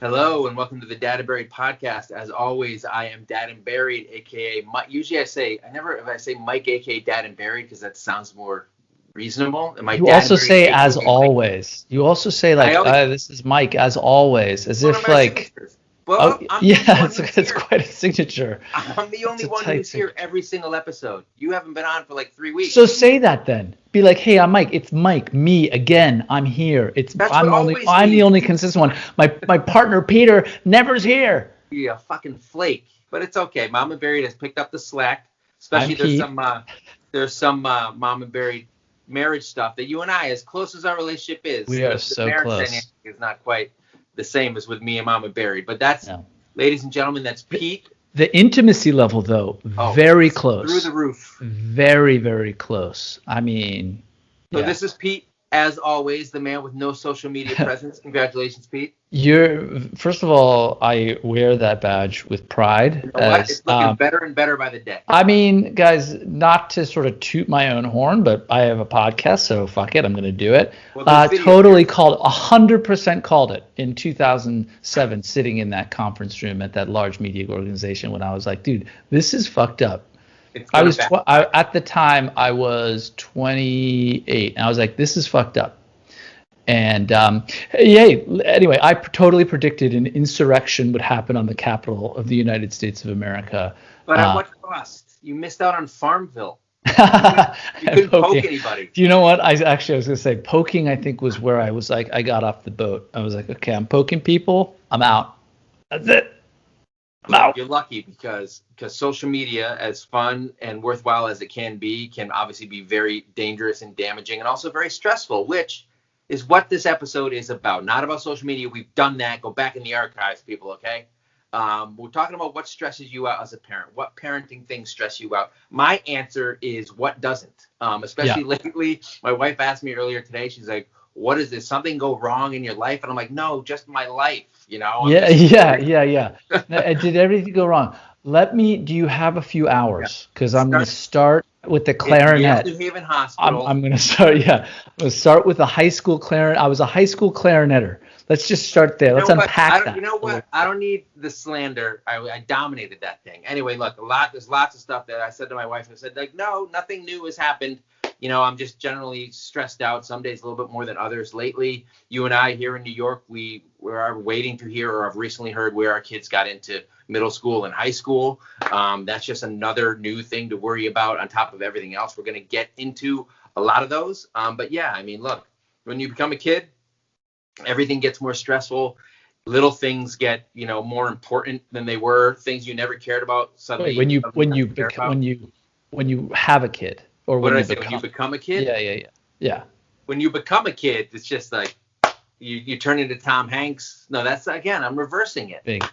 Hello and welcome to the Dad and Buried podcast. As always, I am Dad and Buried, aka Mike. Usually I say Mike, aka Dad and Buried, because that sounds more reasonable. Am I You Dad also and Buried, say AKA as Mike? always. You also say like, this is Mike as always, as One of if my like, signatures. Well, I'm the only one who's it's here. quite a signature. I'm the only It's a one tight who's here signature. every single episode. You haven't been on for like 3 weeks. So say that then. Be like, hey, I'm Mike. It's Mike, me again. I'm here. That's I'm what only always I'm the means. only consistent one. My partner Peter never's here. You're a fucking flake, but it's okay. Mom and Buried has picked up the slack. I'm Especially Pete. there's some Mom and Buried marriage stuff that you and I, as close as our relationship is, We are the so marriage close. dynamic is not quite the same as with me and Mom and Buried. But that's, No. ladies and gentlemen, that's Pete. The intimacy level, though, very close. Through the roof. Very, very close. I mean, So This is Pete, as always, the man with no social media presence. Congratulations, Pete. First of all, I wear that badge with pride. You know what? It's looking better and better by the day. I mean, guys, not to sort of toot my own horn, but I have a podcast, so fuck it, I'm going to do it. Totally called, 100% called it in 2007, sitting in that conference room at that large media organization when I was like, dude, this is fucked up. At the time, I was 28, and I was like, this is fucked up. And anyway, I totally predicted an insurrection would happen on the Capitol of the United States of America. But at what cost? You missed out on Farmville. You couldn't poke anybody. Do you know what? I was going to say poking, I think, was where I was like, I got off the boat. I was like, okay, I'm poking people. I'm out. That's it. I'm out. You're lucky because social media, as fun and worthwhile as it can obviously be very dangerous and damaging and also very stressful, which is what this episode is about. Not about social media. We've done that. Go back in the archives, people, okay? We're talking about what stresses you out as a parent. What parenting things stress you out? My answer is what doesn't. Especially lately. My wife asked me earlier today, she's like, what is this? Something go wrong in your life? And I'm like, no, just my life, you know? Did everything go wrong? Do you have a few hours? Because I'm going to start with the clarinet. New Haven Hospital. I'm going to start. I'm going to start with a high school clarinet. I was a high school clarinetter. Let's just start there. Let's unpack that. You know what? I don't need the slander. I dominated that thing. Anyway, look, there's lots of stuff that I said to my wife. I said, like, no, nothing new has happened. You know, I'm just generally stressed out. Some days a little bit more than others. Lately, you and I here in New York, we are waiting to hear, or have recently heard, where our kids got into middle school and high school. That's just another new thing to worry about on top of everything else. We're going to get into a lot of those. But yeah, I mean, look, when you become a kid, everything gets more stressful. Little things get, more important than they were. Things you never cared about suddenly. When you have a kid, or when you become a kid? Yeah. When you become a kid, it's just like you turn into Tom Hanks. No, that's, again, I'm reversing it.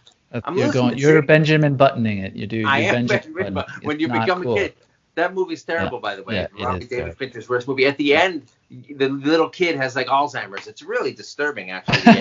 You're Benjamin buttoning it. You do. I am Benjamin Button. When you become a kid, that movie's terrible, by the way. Yeah, Robert David Fincher's worst movie. At the end, the little kid has like Alzheimer's. It's really disturbing, actually.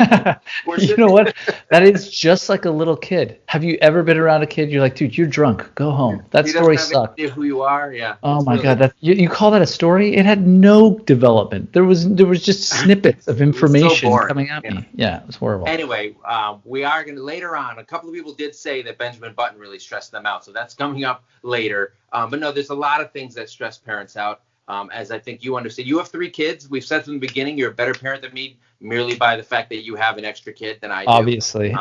You know what? That is just like a little kid. Have you ever been around a kid? You're like, dude, you're drunk. Go home. That story sucked. He doesn't have any idea who you are. Yeah. Oh my God. You call that a story? It had no development. There was just snippets of information coming at me. Yeah, it was horrible. Anyway, we are going to later on. A couple of people did say that Benjamin Button really stressed them out, so that's coming up later. But no, there's a lot of things that stress parents out. As I think you understand. You have 3 kids. We've said from the beginning you're a better parent than me merely by the fact that you have an extra kid than I do. Obviously.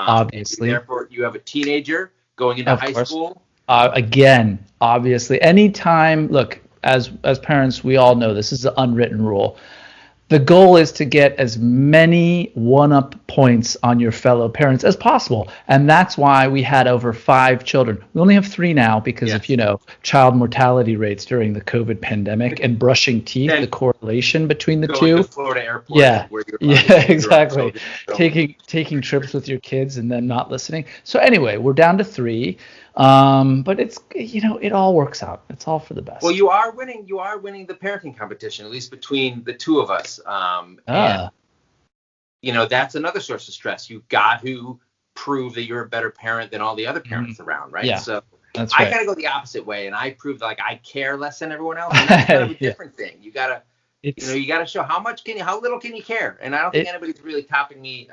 Therefore, you have a teenager going into high school. Again, obviously. Anytime, look, as parents, we all know this is an unwritten rule. The goal is to get as many one-up points on your fellow parents as possible. And that's why we had over 5 children. We only have 3 now because of, child mortality rates during the COVID pandemic and brushing teeth, the correlation between the two. To Florida airport. Yeah, exactly. Taking trips with your kids and them not listening. So anyway, we're down to 3. But it's, it all works out. It's all for the best. Well, you are winning the parenting competition, at least between the 2 of us. And that's another source of stress. You've got to prove that you're a better parent than all the other parents around, right? Yeah, so that's right. I gotta go the opposite way, and I prove that I care less than everyone else. And that's kind of a different thing. You gotta You got to show how little can you care? And I don't think anybody's really topping me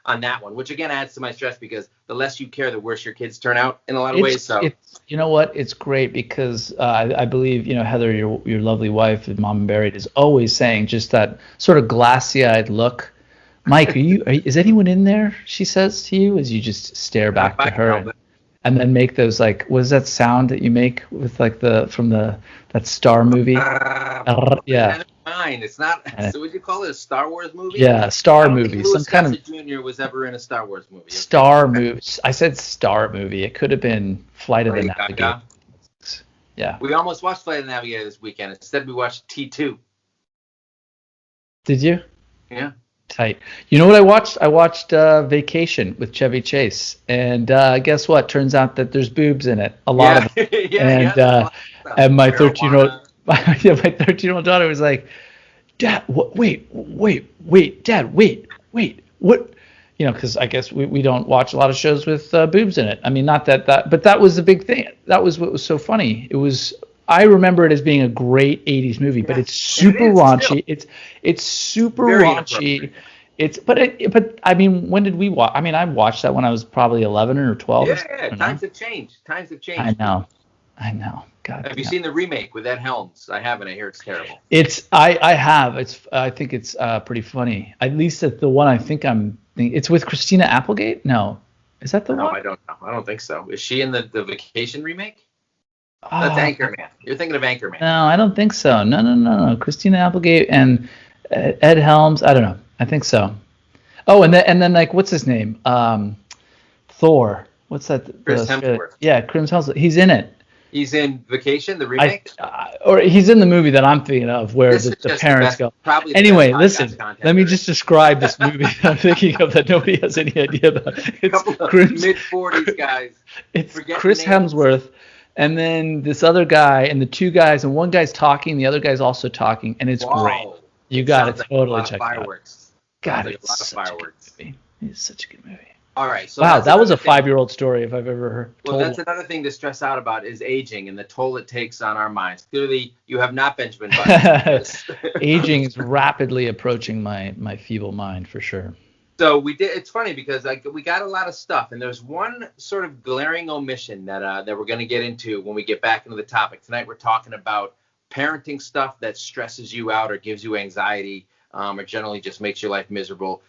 on that one, which again adds to my stress because the less you care, the worse your kids turn out in a lot of ways. So you know what? It's great because I believe, Heather, your lovely wife, Mom and Buried, is always saying just that sort of glassy-eyed look. Mike, is anyone in there? She says to you as you just stare back to her. And then make those what is that sound that you make with that Star movie? Yeah. Mine. It's not. So would you call it a Star Wars movie? Yeah, Star movie. Some kind of Jr. was ever in a Star Wars movie. Star movie. I said Star movie. It could have been Flight of the Navigator. Yeah. We almost watched Flight of the Navigator this weekend. Instead, we watched T2. Did you? Yeah. Tight. You know what I watched? I watched Vacation with Chevy Chase, and guess what? Turns out that there's boobs in it, a lot of them. And my 13-year-old daughter was like, "Dad, wait, Dad, wait, what?" Because I guess we don't watch a lot of shows with boobs in it. I mean, not that, but that was the big thing. That was what was so funny. I remember it as being a great 80s movie, but it's super raunchy. It's super raunchy. But I mean, when did we watch? I mean, I watched that when I was probably 11 or 12. Yeah, times have changed. I know. God. Have you seen the remake with Ed Helms? I haven't. I hear it's terrible. I have. I think it's pretty funny. At least the one I think it's with Christina Applegate. No, is that the one? No, I don't know. I don't think so. Is she in the Vacation remake? That's Anchorman. You're thinking of Anchorman. No, I don't think so. No. Christina Applegate and Ed Helms. I don't know. I think so. Oh, and then what's his name? Thor. What's that? Chris Hemsworth. Yeah, Chris Hemsworth. He's in it. He's in Vacation, the remake? Or he's in the movie that I'm thinking of where the parents go. Anyway, listen, let me just describe this movie that I'm thinking of that nobody has any idea about. It's mid-40s guys. It's Chris Hemsworth. And then this other guy and the two guys, and one guy's talking, the other guy's also talking, and it's great. You got to totally check it out. God, it's a lot of fireworks. It's such a good movie. All right. So wow, that was a 5-year-old story if I've ever heard. Well, that's another thing to stress out about is aging and the toll it takes on our minds. Clearly, you have not Benjamin Button. Aging is rapidly approaching my feeble mind for sure. So we did. It's funny because we got a lot of stuff, and there's one sort of glaring omission that we're going to get into when we get back into the topic tonight. We're talking about parenting stuff that stresses you out or gives you anxiety, or generally just makes your life miserable.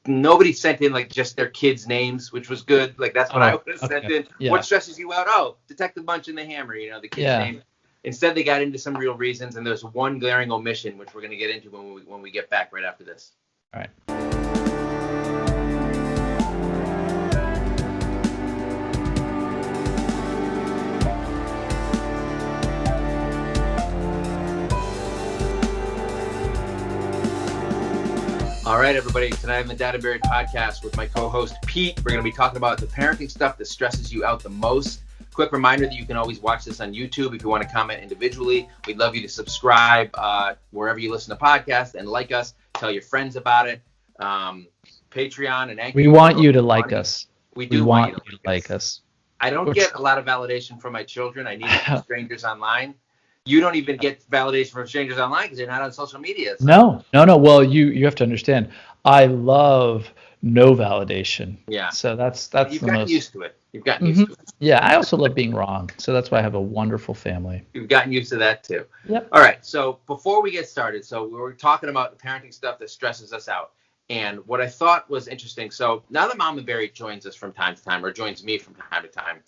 Nobody sent in just their kids' names, which was good. That's what I would have sent in. Yeah. What stresses you out? Oh, Detective Bunch and the Hammer. The kid's name. Instead, they got into some real reasons, and there's one glaring omission, which we're going to get into when we get back right after this. All right. All right, everybody. Tonight on the Dad and Buried podcast with my co-host, Pete, we're going to be talking about the parenting stuff that stresses you out the most. Quick reminder that you can always watch this on YouTube if you want to comment individually. We'd love you to subscribe wherever you listen to podcasts and like us. Tell your friends about it. Patreon and Anchor. We want you to like us. We do want you to like us. I don't get a lot of validation from my children. I need it from strangers online. You don't even get validation from strangers online because you're not on social media. So. No. Well, you have to understand. I love no validation. Yeah. So that's You've gotten used to it. You've gotten used to it. Yeah, I also love being wrong. So that's why I have a wonderful family. You've gotten used to that too. Yep. All right. So before we get started, so we were talking about the parenting stuff that stresses us out. And what I thought was interesting. So now that Mom and Barry joins us from time to time, or joins me from time to time,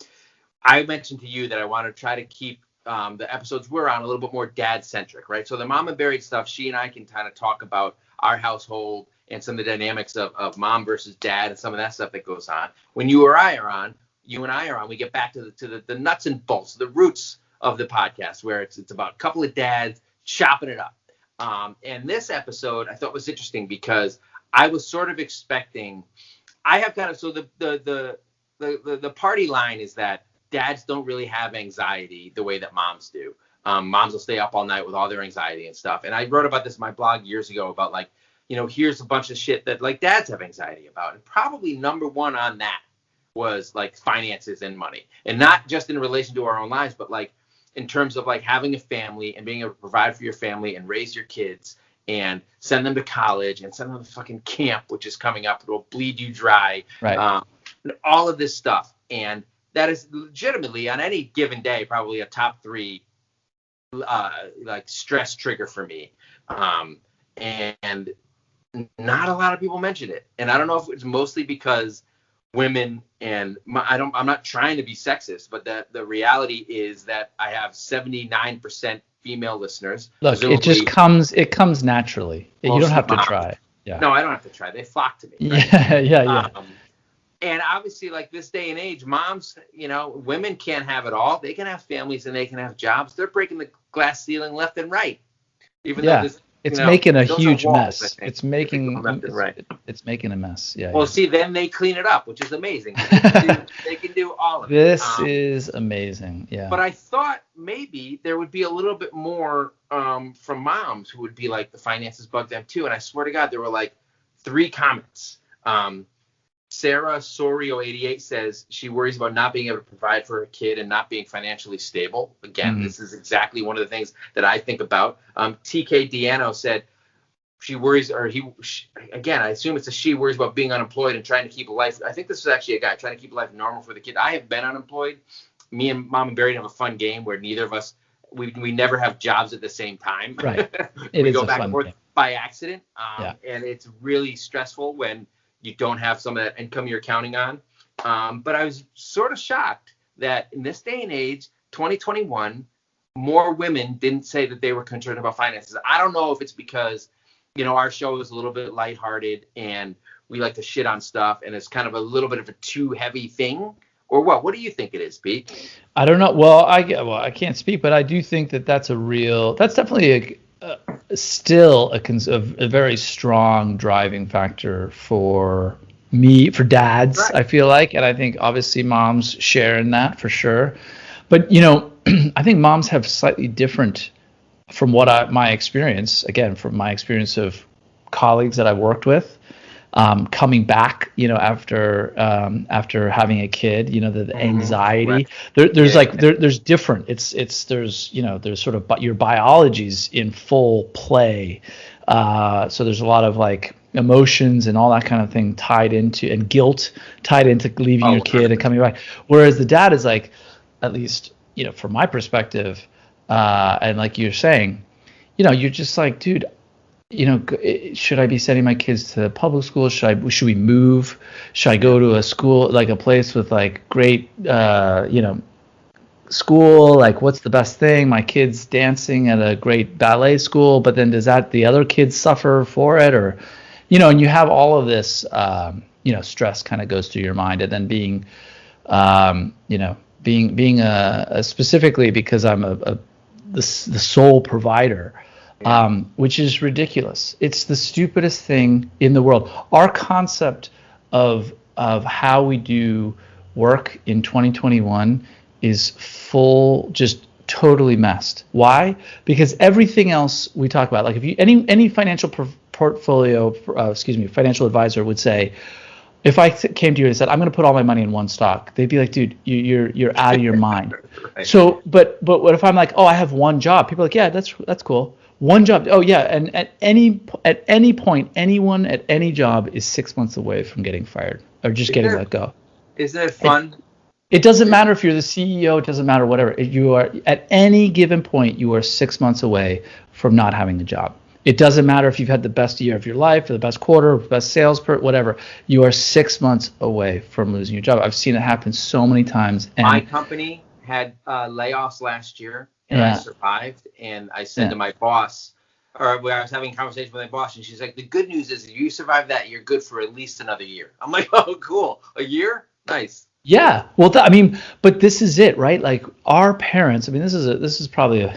I mentioned to you that I want to try to keep the episodes we're on a little bit more dad-centric, right? So the Mom and Buried stuff, she and I can kind of talk about our household and some of the dynamics of mom versus dad and some of that stuff that goes on. When you and I are on, we get back to the nuts and bolts, the roots of the podcast, where it's about a couple of dads chopping it up. And this episode I thought was interesting because I was sort of expecting. I have kind of so the party line is that dads don't really have anxiety the way that moms do. Moms will stay up all night with all their anxiety and stuff. And I wrote about this in my blog years ago about here's a bunch of shit that dads have anxiety about. And probably number one on that was finances and money. And not just in relation to our own lives, but in terms of having a family and being able to provide for your family and raise your kids and send them to college and send them to fucking camp, which is coming up. It'll bleed you dry. Right. All of this stuff. And that is legitimately on any given day, probably a top 3 like stress trigger for me. And not a lot of people mention it. And I don't know if it's mostly because women and I'm not trying to be sexist, but the reality is that I have 79% female listeners. Look, it comes naturally. You don't have to try. Yeah. No, I don't have to try. They flock to me. Right? Yeah. And obviously, like this day and age, moms, women can't have it all. They can have families and they can have jobs. They're breaking the glass ceiling left and right. Even though it's making a huge mess. It's making a mess. Yeah. Well, see, then they clean it up, which is amazing. They can do all of it. This is amazing. Yeah. But I thought maybe there would be a little bit more from moms who would be like, the finances bug them too. And I swear to God, there were like 3 comments. Sarah Sorio88 says she worries about not being able to provide for her kid and not being financially stable. Again, This is exactly one of the things that I think about. TK Diano said she worries, again, I assume it's a she, worries about being unemployed and trying to keep a life. I think this was actually a guy trying to keep life normal for the kid. I have been unemployed. Me and Mom and Barry have a fun game where neither of us, we never have jobs at the same time. Right. We go back and forth by accident. And it's really stressful when you don't have some of that income you're counting on. But I was sort of shocked that in this day and age, 2021, more women didn't say that they were concerned about finances. I don't know if it's because, our show is a little bit lighthearted and we like to shit on stuff and it's kind of a little bit of a too heavy thing, or what? What do you think it is, Pete? I don't know. Well, I can't speak, but I do think that that's definitely still a very strong driving factor for dads, right. I feel like, and I think obviously moms share in that for sure. But I think moms have slightly different, from my experience of colleagues that I've worked with, coming back, after having a kid, the anxiety, right. There's different, there's sort of your biology's in full play. So there's a lot of like emotions and all that kind of thing tied into, and guilt tied into leaving your kid and coming back. Whereas the dad is like, at least, from my perspective, and like you're saying, you're just like, dude, should I be sending my kids to public school? Should we move? Should I go to a school, like a place with like great, school? Like, what's the best thing? My kid's dancing at a great ballet school, but then does the other kids suffer for it? Or, and you have all of this, stress kind of goes through your mind. And then being specifically because I'm the sole provider, which is ridiculous. It's the stupidest thing in the world. Our concept of how we do work in 2021 is just totally messed. Why? Because everything else we talk about, like if you any financial financial advisor would say, if I came to you and said, I'm going to put all my money in one stock, they'd be like, dude, you're out of your mind. Right. So, but what if I'm like, oh, I have one job? People are like, yeah, that's cool. One job. Oh yeah. And at any point, anyone at any job is 6 months away from getting fired or just getting let go. Isn't it fun? It doesn't matter if you're the CEO. It doesn't matter whatever. You are at any given point, you are 6 months away from not having a job. It doesn't matter if you've had the best year of your life or the best quarter, best sales per whatever. You are 6 months away from losing your job. I've seen it happen so many times. And my company had layoffs last year, and I survived. And I said to my boss, or when I was having a conversation with my boss, and she's like, the good news is if you survive that, you're good for at least another year. I'm like, oh, cool. A year? Nice. Yeah. Well, but this is it, right? Like our parents, this is probably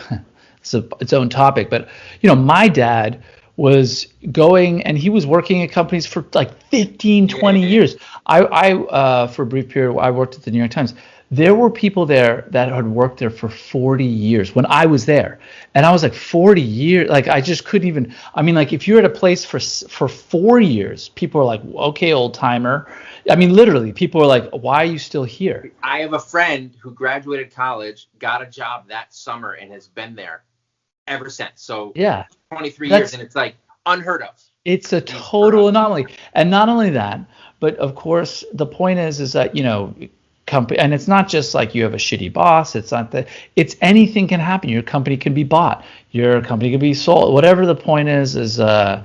its own topic, but my dad was going and he was working at companies for like 15, 20 years. I for a brief period, I worked at the New York Times. There were people there that had worked there for 40 years when I was there. And I was like, 40 years? Like, I just couldn't even, like if you're at a place for 4 years, people are like, okay, old timer. Literally, people are like, why are you still here? I have a friend who graduated college, got a job that summer, and has been there ever since. So Yeah. 23 years, That's and it's like unheard of. It's a total anomaly. And not only that, but of course the point is that, company, and it's not just like you have a shitty boss. It's not that, it's anything can happen. Your company can be bought. Your company can be sold. Whatever the point is, or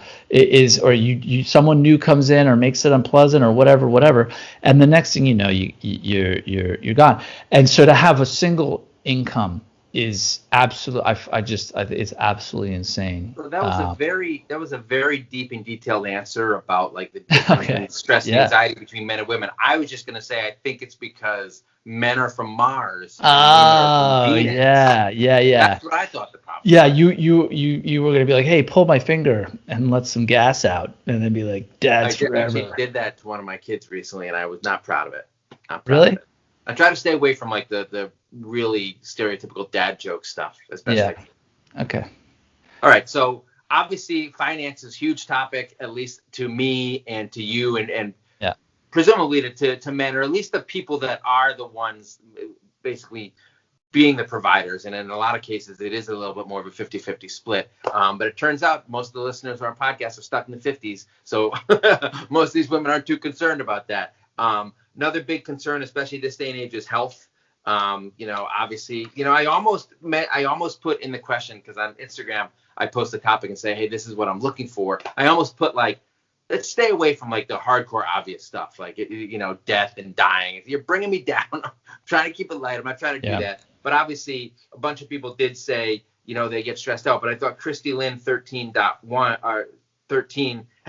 someone new comes in or makes it unpleasant or whatever. And the next thing you know, you're gone. And so to have a single income is absolutely, it's absolutely insane. So that was a very deep and detailed answer about like the difference Okay. in stress and Yeah. anxiety between men and women. I was just gonna say I think it's because men are from Mars and women are from Oh, Venus. yeah. That's what I thought the problem Yeah, was. you were gonna be like, hey, pull my finger and let some gas out, and then be like, I dad's actually forever. did that to one of my kids recently, and I was not proud of it. Not proud of Really? it. I try to stay away from like the really stereotypical dad joke stuff as best I Yeah. can. Okay. All right, so obviously finance is a huge topic, at least to me and to you, and Yeah. presumably to men, or at least the people that are the ones basically being the providers. And in a lot of cases, it is a little bit more of a 50-50 split. But it turns out most of the listeners of our podcast are stuck in the 50s. So most of these women aren't too concerned about that. Another big concern, especially this day and age, is health. Obviously, I almost put in the question, because on Instagram, I post a topic and say, hey, this is what I'm looking for. I almost put like, let's stay away from like the hardcore obvious stuff, like, death and dying. If you're bringing me down, I'm trying to keep it light. I'm not trying to do that. But obviously, a bunch of people did say, they get stressed out. But I thought Christy Lynn 13 had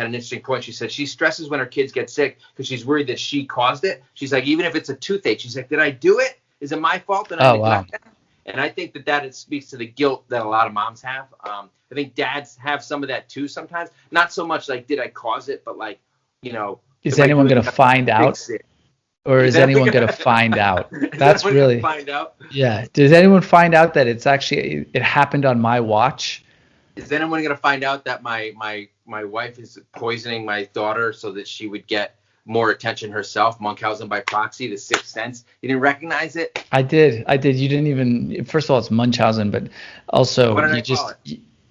an interesting point. She said she stresses when her kids get sick because she's worried that she caused it. She's like, even if it's a toothache, she's like, did I do it? Is it my fault that I neglect them? And I think that it speaks to the guilt that a lot of moms have. I think dads have some of that too sometimes. Not so much like, did I cause it, but like, is anyone going to find out? Or is anyone going to find out? That's really find out. Yeah. Does anyone find out that it happened on my watch? Is anyone going to find out that my wife is poisoning my daughter so that she would get more attention herself? Munchausen by proxy, the Sixth Sense. You didn't recognize it? I did. You didn't even. First of all, it's Munchausen, but also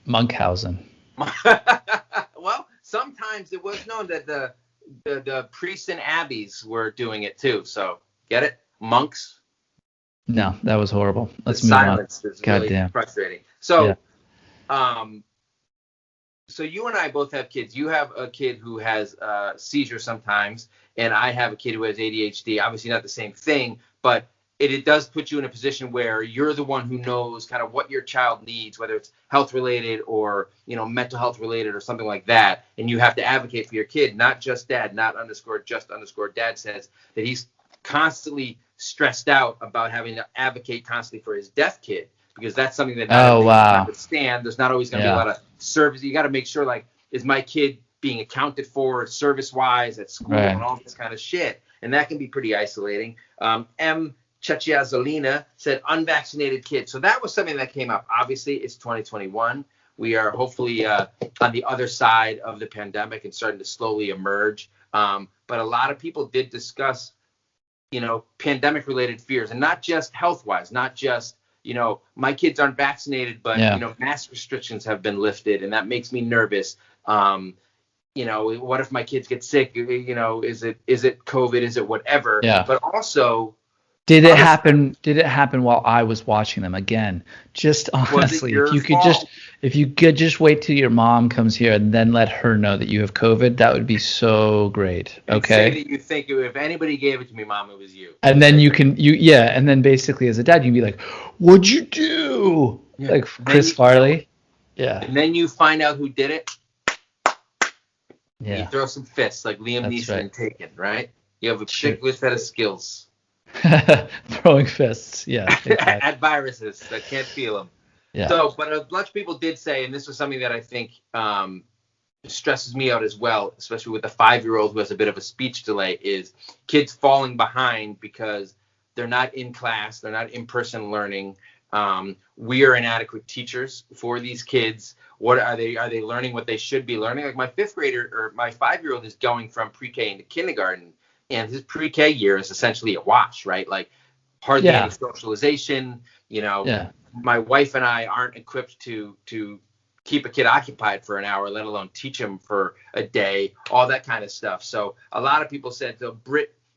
Munchausen. Well, sometimes it was known that the priests and abbeys were doing it too. So get it, monks. No, that was horrible. Let's move silence on. Is really frustrating. So, so you and I both have kids. You have a kid who has seizures sometimes, and I have a kid who has ADHD. Obviously, not the same thing, but it does put you in a position where you're the one who knows kind of what your child needs, whether it's health related or mental health related or something like that, and you have to advocate for your kid. Not just dad, not _just_ dad says that he's constantly stressed out about having to advocate constantly for his deaf kid, because that's something that not withstand. There's not always going to be a lot of service. You got to make sure, like, is my kid being accounted for service wise at school and all this kind of shit, and that can be pretty isolating. M. Chechia said unvaccinated kids. So that was something that came up. Obviously, it's 2021. We are hopefully on the other side of the pandemic and starting to slowly emerge. But a lot of people did discuss, pandemic related fears, and not just health wise, not just, my kids aren't vaccinated, but, mask restrictions have been lifted, and that makes me nervous. What if my kids get sick? Is it COVID? Is it whatever? Yeah. But also, Did it happen while I was watching them? Again, just honestly, if you could just wait till your mom comes here and then let her know that you have COVID, that would be so great. Okay. And say that you think if anybody gave it to me, Mom, it was you. And then and then basically as a dad, you can be like, "What'd you do?" Yeah. Like Chris Farley. Yeah. And then you find out who did it. Yeah. You throw some fists like Liam Neeson in Taken, right? You have a particular set of skills. Throwing fists, at viruses that can't feel them. Yeah. So, but a bunch of people did say, and this was something that I think stresses me out as well, especially with the 5-year-old who has a bit of a speech delay, is kids falling behind because they're not in class, they're not in-person learning. We are inadequate teachers for these kids. What are they? Are they learning what they should be learning? Like my 5th grader or my 5-year-old is going from pre-K into kindergarten. And his pre-K year is essentially a wash, right? Like hardly any socialization. Yeah. My wife and I aren't equipped to keep a kid occupied for an hour, let alone teach him for a day, all that kind of stuff. So a lot of people said, so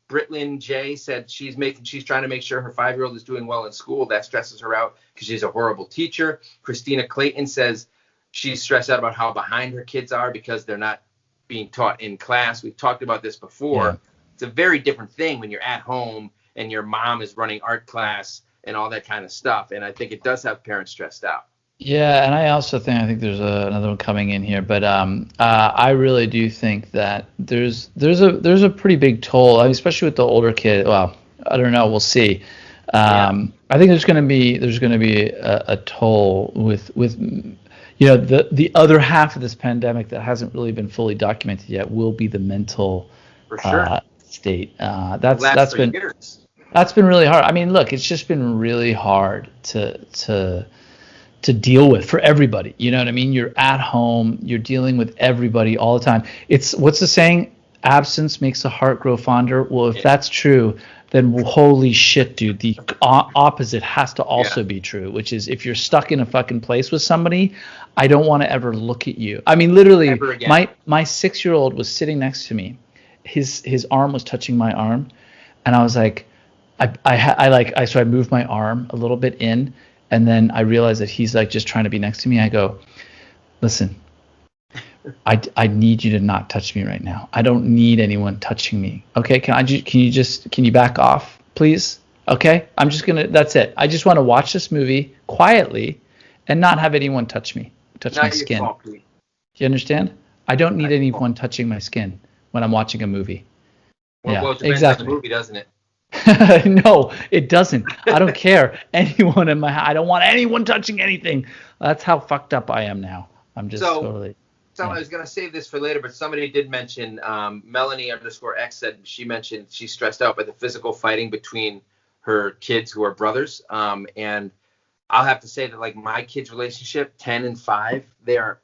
Britlin J said she's trying to make sure her 5-year-old is doing well in school. That stresses her out because she's a horrible teacher. Christina Clayton says she's stressed out about how behind her kids are because they're not being taught in class. We've talked about this before. Yeah. It's a very different thing when you're at home and your mom is running art class and all that kind of stuff. And I think it does have parents stressed out. Yeah, and I think there's another one coming in here, but I really do think that there's a pretty big toll, I mean, especially with the older kid. Well, I don't know, we'll see. I think there's going to be a toll with the other half of this pandemic that hasn't really been fully documented yet will be the mental state. That's been years. That's been really hard. I mean, look, it's just been really hard to deal with for everybody. You know what I mean? You're at home, you're dealing with everybody all the time. It's, what's the saying? Absence makes the heart grow fonder. Well, if that's true, then holy shit, dude, the opposite has to also be true, which is if you're stuck in a fucking place with somebody, I don't want to ever look at you. I mean, literally, my 6-year-old was sitting next to me. His arm was touching my arm, and I was like, so I moved my arm a little bit in, and then I realized that he's like just trying to be next to me. I go, listen, I need you to not touch me right now. I don't need anyone touching me. Okay, can you back off, please? Okay, that's it. I just want to watch this movie quietly and not have anyone touch my skin. Fault, you understand? I don't need anyone touching my skin when I'm watching a movie. Well, it depends on the movie, doesn't it? No, it doesn't. I don't care. Anyone I don't want anyone touching anything. That's how fucked up I am now. I'm just totally. So I was going to save this for later, but somebody did mention, Melanie_X said she mentioned she's stressed out by the physical fighting between her kids who are brothers. And I'll have to say that, like, my kids' relationship, 10 and 5, they are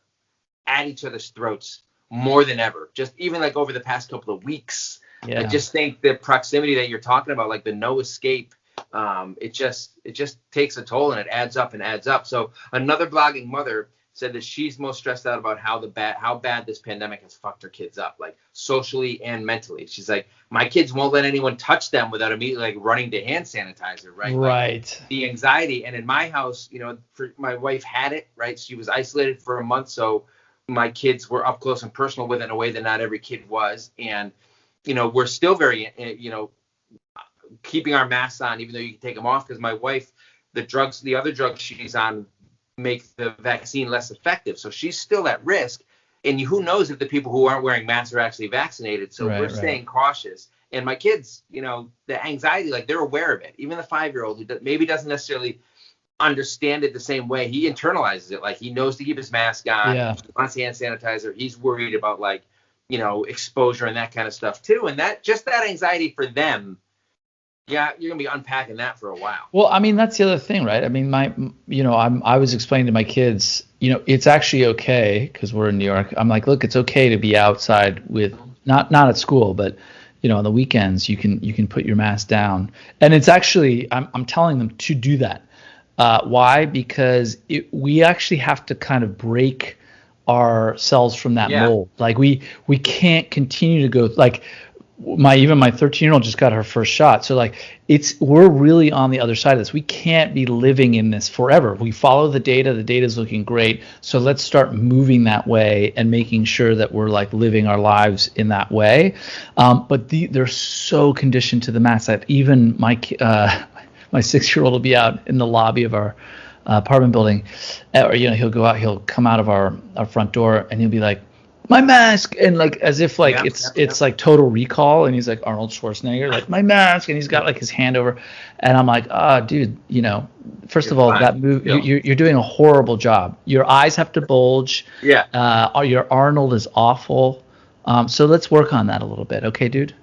at each other's throats more than ever. Just even like over the past couple of weeks. Yeah. I just think the proximity that you're talking about, like the no escape, it just takes a toll and it adds up and adds up. So another blogging mother said that she's most stressed out about how bad this pandemic has fucked her kids up, like socially and mentally. She's like, my kids won't let anyone touch them without immediately like running to hand sanitizer, right? Right. Like, the anxiety. And in my house, my wife had it, right? She was isolated for a month, so my kids were up close and personal with it in a way that not every kid was. And we're still very, keeping our masks on, even though you can take them off, because my wife, the other drugs she's on make the vaccine less effective. So she's still at risk. And who knows if the people who aren't wearing masks are actually vaccinated. So we're staying cautious. And my kids, the anxiety, like they're aware of it. Even the 5-year-old who maybe doesn't necessarily understand it the same way, he internalizes it. Like he knows to keep his mask on. Yeah. He wants hand sanitizer. He's worried about like, exposure and that kind of stuff too. And that anxiety for them, you're gonna be unpacking that for a while. Well, I mean, that's the other thing, right? I mean, I was explaining to my kids, it's actually okay because we're in New York. I'm like, look, it's okay to be outside with not at school, but on the weekends you can put your mask down, and it's actually I'm telling them to do that. Why? Because we actually have to kind of break ourselves from that mold. Like we can't continue to go, like my 13-year-old just got her first shot. So like we're really on the other side of this. We can't be living in this forever. We follow the data. The data is looking great. So let's start moving that way and making sure that we're like living our lives in that way. But they're so conditioned to the mask that even my 6-year-old will be out in the lobby of our apartment building, or he'll go out, he'll come out of our front door, and he'll be like, my mask, and like as if like it's like Total Recall, and he's like Arnold Schwarzenegger, like my mask, and he's got like his hand over, and I'm like, dude, first of all, that move, you're doing a horrible job. Your eyes have to bulge. Your Arnold is awful. So let's work on that a little bit, okay, dude?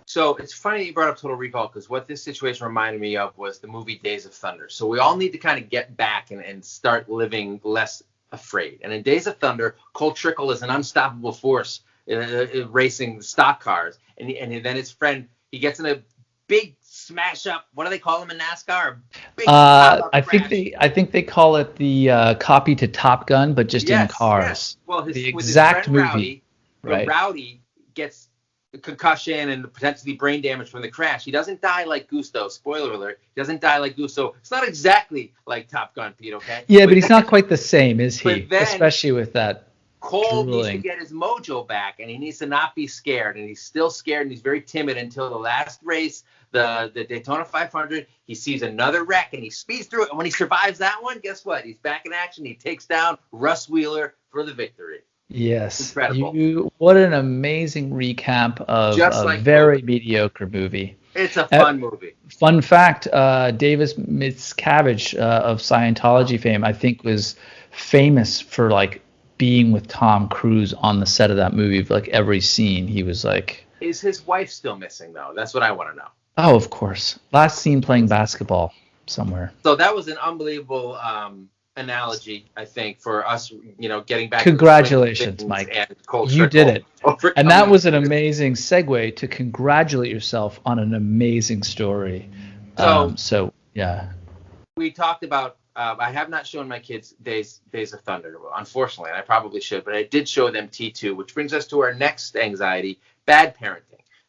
So it's funny you brought up Total Recall, because what this situation reminded me of was the movie Days of Thunder. So we all need to kind of get back and start living less afraid. And in Days of Thunder, Cole Trickle is an unstoppable force racing stock cars. And then his friend, he gets in a big smash up. What do they call them in NASCAR? Big pop up I crash. think they call it the copy to Top Gun, but just in cars. Yes. Well, The with his exact friend movie, Rowdy, right? Rowdy gets a concussion and potentially brain damage from the crash. He doesn't die like Gusto. Spoiler alert. He doesn't die like Gusto. It's not exactly like Top Gun, Pete, okay? Yeah, but he's not quite the same, is he? But then, especially with that Cole drooling. needs to get his mojo back, and he needs to not be scared. And he's still scared, and he's very timid until the last race, the Daytona 500. He sees another wreck, and he speeds through it. And when he survives that one, guess what? He's back in action. He takes down Russ Wheeler for the victory. Yes. Incredible. What an amazing recap of a very mediocre movie. It's a fun movie. Fun fact, Davis Miscavige of Scientology fame, I think, was famous for like being with Tom Cruise on the set of that movie. Like every scene, he was like... Is his wife still missing, though? That's what I want to know. Oh, of course. Last scene playing basketball somewhere. So that was an unbelievable analogy, I think, for us, getting back. Congratulations, Mike. You did it. And that was an amazing segue to congratulate yourself on an amazing story. So yeah. We talked about, I have not shown my kids Days of Thunder, unfortunately, and I probably should, but I did show them T2, which brings us to our next anxiety, bad parenting.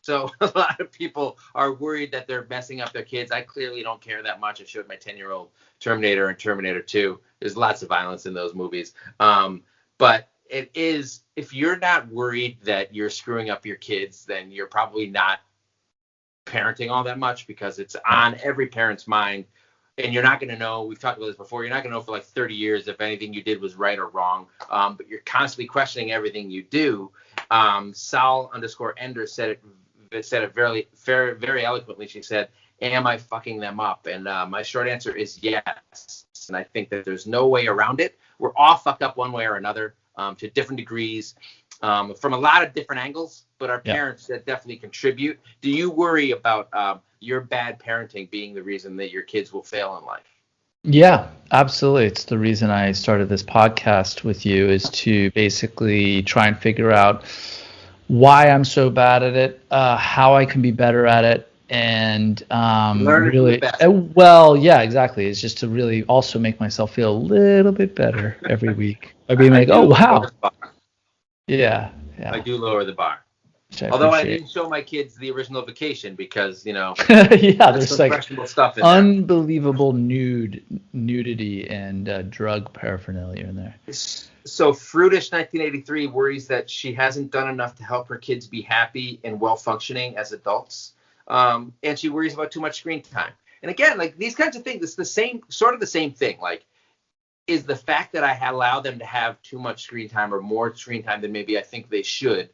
So a lot of people are worried that they're messing up their kids. I clearly don't care that much. I showed my 10-year-old Terminator and Terminator 2. There's lots of violence in those movies. But it is, if you're not worried that you're screwing up your kids, then you're probably not parenting all that much, because it's on every parent's mind. And you're not going to know, we've talked about this before, you're not going to know for like 30 years if anything you did was right or wrong. But you're constantly questioning everything you do. Sal_Ender said it very, very, very eloquently. She said, am I fucking them up? And my short answer is yes. And I think that there's no way around it. We're all fucked up one way or another, to different degrees, from a lot of different angles, but our parents that definitely contribute. Do you worry about your bad parenting being the reason that your kids will fail in life? Yeah, absolutely. It's the reason I started this podcast with you, is to basically try and figure out why I'm so bad at it, how I can be better at it, and really, well, yeah, exactly. It's just to really also make myself feel a little bit better every week by being like, oh wow, yeah. I do lower the bar. Although I didn't show my kids the original Vacation because, yeah, there's like stuff in unbelievable nudity and drug paraphernalia in there. So Fruitish 1983 worries that she hasn't done enough to help her kids be happy and well functioning as adults, and she worries about too much screen time. And again, like these kinds of things, it's the same thing. Like, is the fact that I allow them to have too much screen time or more screen time than maybe I think they should,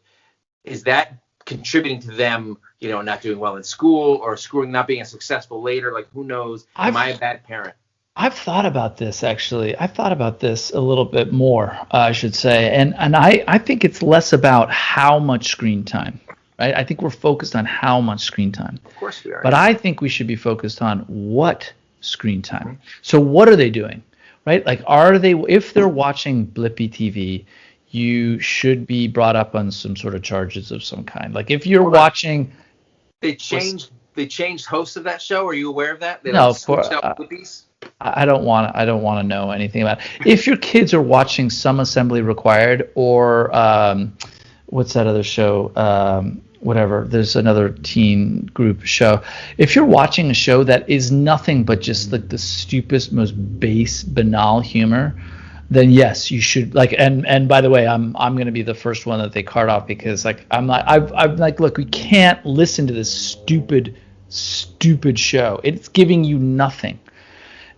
is that contributing to them, not doing well in school or not being as successful later? Like, who knows? Am I a bad parent? I've thought about this, actually. I've thought about this a little bit more, I should say. And I think it's less about how much screen time, right? I think we're focused on how much screen time. Of course we are. But I think we should be focused on what screen time. Mm-hmm. So what are they doing, right? Like, if they're watching Blippy TV, you should be brought up on some sort of charges of some kind. Like, if you're watching... They changed hosts of that show. Are you aware of that? No, of course. I don't want to know anything about it. If your kids are watching Some Assembly Required or what's that other show? Whatever. There's another teen group show. If you're watching a show that is nothing but just like the stupidest, most base, banal humor, then yes, you should like. And by the way, I'm going to be the first one that they cart off, because like I'm like, look, we can't listen to this stupid show. It's giving you nothing.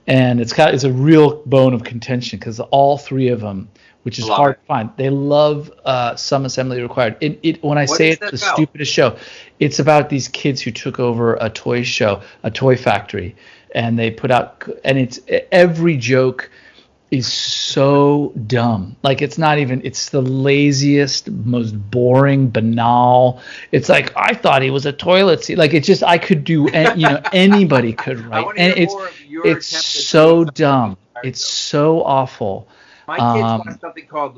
And it's a real bone of contention, because all three of them, which is hard to find, they love Some Assembly Required. When I say it's the stupidest show, it's about these kids who took over a toy factory, and they put out, and it's every joke is so dumb. Like, it's the laziest, most boring, banal. It's like, I thought he was a toilet seat. Like, it's just, I could do, anybody could write. And it's so dumb. It's so awful. My kids want something called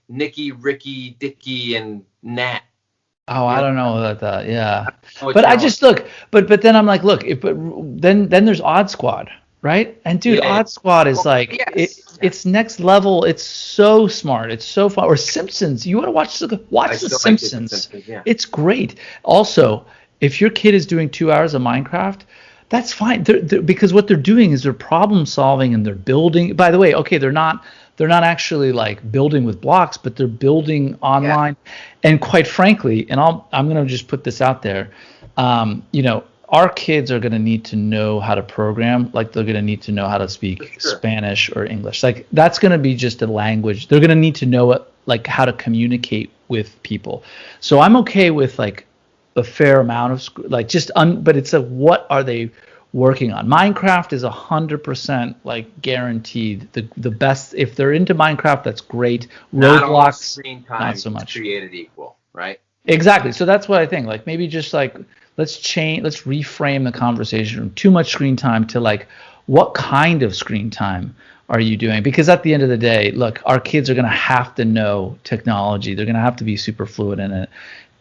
Nicky, Ricky, Dicky, and Nat. Oh, I don't know about that. Yeah, What but I channel? just look. But then I'm like, look. But then there's Odd Squad, right? And dude, Yeah. Odd Squad is Well, like yes. it's next level. It's so smart. It's so fun. Or Simpsons. You want to I watch The still like the Simpsons. Simpsons. Yeah. It's great. Also, if your kid is doing 2 hours of Minecraft, that's fine. Because what they're doing is they're problem solving and they're building. By the way, okay, they're not actually like building with blocks, but they're building Yeah. online. And quite frankly, and I'm gonna just put this out there, our kids are gonna need to know how to program, like they're gonna need to know how to For speak sure. Spanish or English. Like that's gonna be just a language. They're gonna need to know it, like how to communicate with people. So I'm okay with like a fair amount of like but it's a what are they working on. Minecraft is 100% like guaranteed the best. If they're into Minecraft, that's great. Not all Roblox, screen not time so is much. created equal, right? Exactly. So that's what I think. Like maybe just like let's reframe the conversation from too much screen time to like what kind of screen time are you doing? Because at the end of the day, look, our kids are going to have to know technology. They're going to have to be super fluent in it.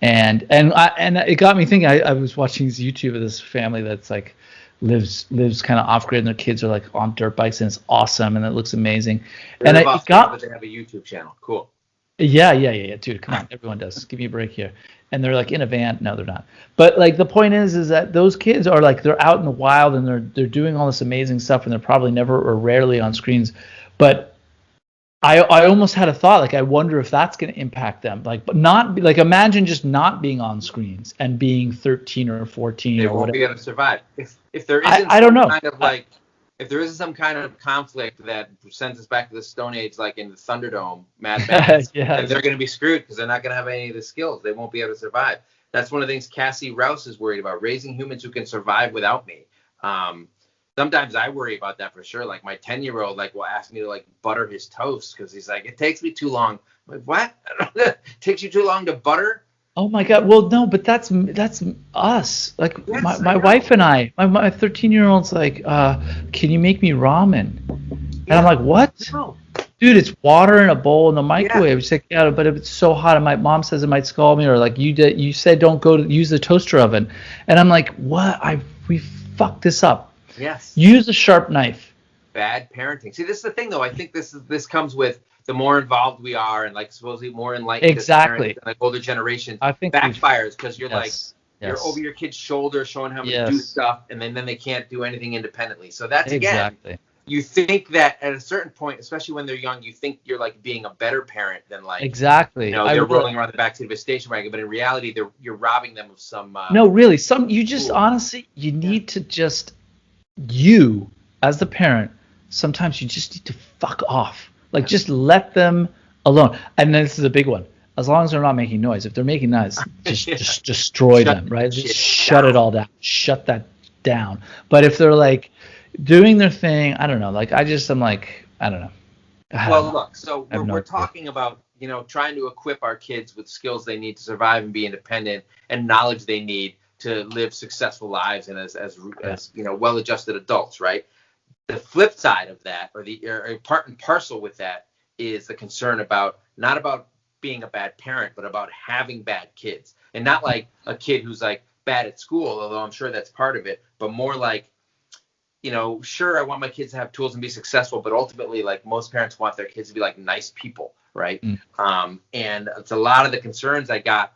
And it got me thinking. I was watching this YouTube of this family that's like lives kind of off grid, and their kids are like on dirt bikes, and it's awesome, and it looks amazing. They And live it off grid, but got they have a YouTube channel. Cool. yeah, dude, come on, everyone does. Give me a break here. And they're like in a van. No, they're not. But like the point is that those kids are like they're out in the wild and they're doing all this amazing stuff, and they're probably never or rarely on screens. But I almost had a thought like I wonder if that's going to impact them. Like, but not like imagine just not being on screens and being 13 or 14 They or won't whatever. be able to survive. If there isn't I don't some know. kind of like if there isn't some kind of conflict that sends us back to the Stone Age, like in the Thunderdome, Mad Max, Yeah. then they're going to be screwed because they're not going to have any of the skills. They won't be able to survive. That's one of the things Cassie Rouse is worried about: raising humans who can survive without me. Um, Sometimes I worry about that for sure. Like my 10-year-old, like will ask me to like butter his toast because he's like, it takes me too long. I'm like, what? It takes you too long to butter? Oh my God. Well, no, but that's us. Like Yes, I my know. wife and my 13-year-old's like, can you make me ramen? And I'm Yeah. like, what? No. Dude, it's water in a bowl in the Yeah. microwave. She's like, yeah, but if it's so hot, and my mom says it might scald me, or like you said don't go to use the toaster oven. And I'm like, what? We fucked this up. Yes. Use a sharp knife. Bad parenting. See, this is the thing, though. I think this comes with the more involved we are, and like supposedly more enlightened as parents, Exactly. and like older generations, I think backfires because you're like yes. you're over your kid's shoulder showing how to do Yes. stuff, and then they can't do anything independently. So that's again, Exactly. you think that at a certain point, especially when they're young, you think you're like being a better parent than like Exactly. they're rolling around the backseat of a station wagon, but in reality, you're robbing them of some. No, really. You just Cool. honestly you need to just you as the parent sometimes you just need to fuck off. Like just let them alone. And then this is a big one. As long as they're not making noise. If they're making noise, just destroy Shut them, right? that Just shit shut it down. all down. Shut that down. But if they're like doing their thing, I don't know. Like I'm like I don't know. Well, look, so I have no we're idea. talking about, trying to equip our kids with skills they need to survive and be independent and knowledge they need to live successful lives and as well-adjusted adults, right? The flip side of that, or part and parcel with that, is the concern about not about being a bad parent, but about having bad kids, and not like a kid who's like bad at school, although I'm sure that's part of it, but more like sure, I want my kids to have tools and be successful, but ultimately, like most parents want their kids to be like nice people, right? And it's a lot of the concerns I got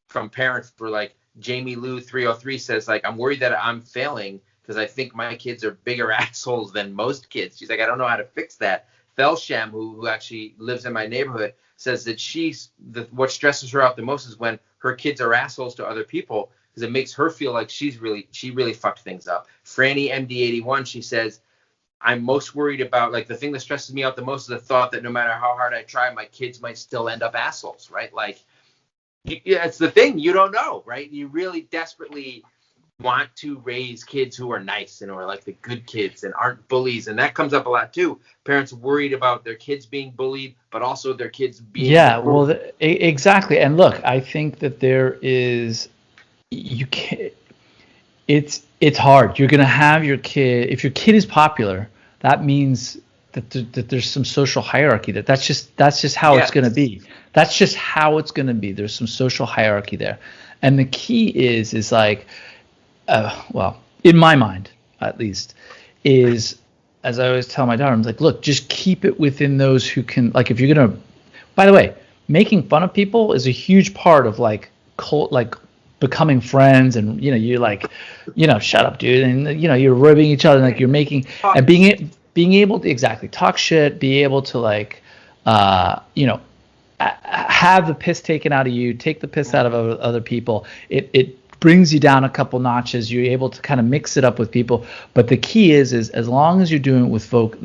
from parents were like, Jamie Lou 303 says, like, I'm worried that I'm failing because I think my kids are bigger assholes than most kids. She's like, I don't know how to fix that. Felsham, who actually lives in my neighborhood, says that what stresses her out the most is when her kids are assholes to other people, because it makes her feel like she really fucked things up. Franny MD81, she says, I'm most worried about, like, the thing that stresses me out the most is the thought that no matter how hard I try, my kids might still end up assholes, right? Like, it's the thing you don't know, right? You really desperately want to raise kids who are nice and who are like the good kids and aren't bullies, and that comes up a lot too. Parents worried about their kids being bullied, but also their kids being exactly. And look, I think that there is you can't it's hard. You're going to have your kid, if your kid is popular, that means that there's some social hierarchy, that's just how it's going to be. That's just how it's going to be. There's some social hierarchy there. And the key is like, well, in my mind, at least, is, as I always tell my daughter, I'm like, look, just keep it within those who can, like, if you're going to, by the way, making fun of people is a huge part of like becoming friends, and you're like, shut up, dude, and you're ribbing each other, and like you're making, and being able to exactly talk shit, be able to like have the piss taken out of you, take the piss out of other people. It brings you down a couple notches. You're able to kind of mix it up with people. But the key is as long as you're doing it with folk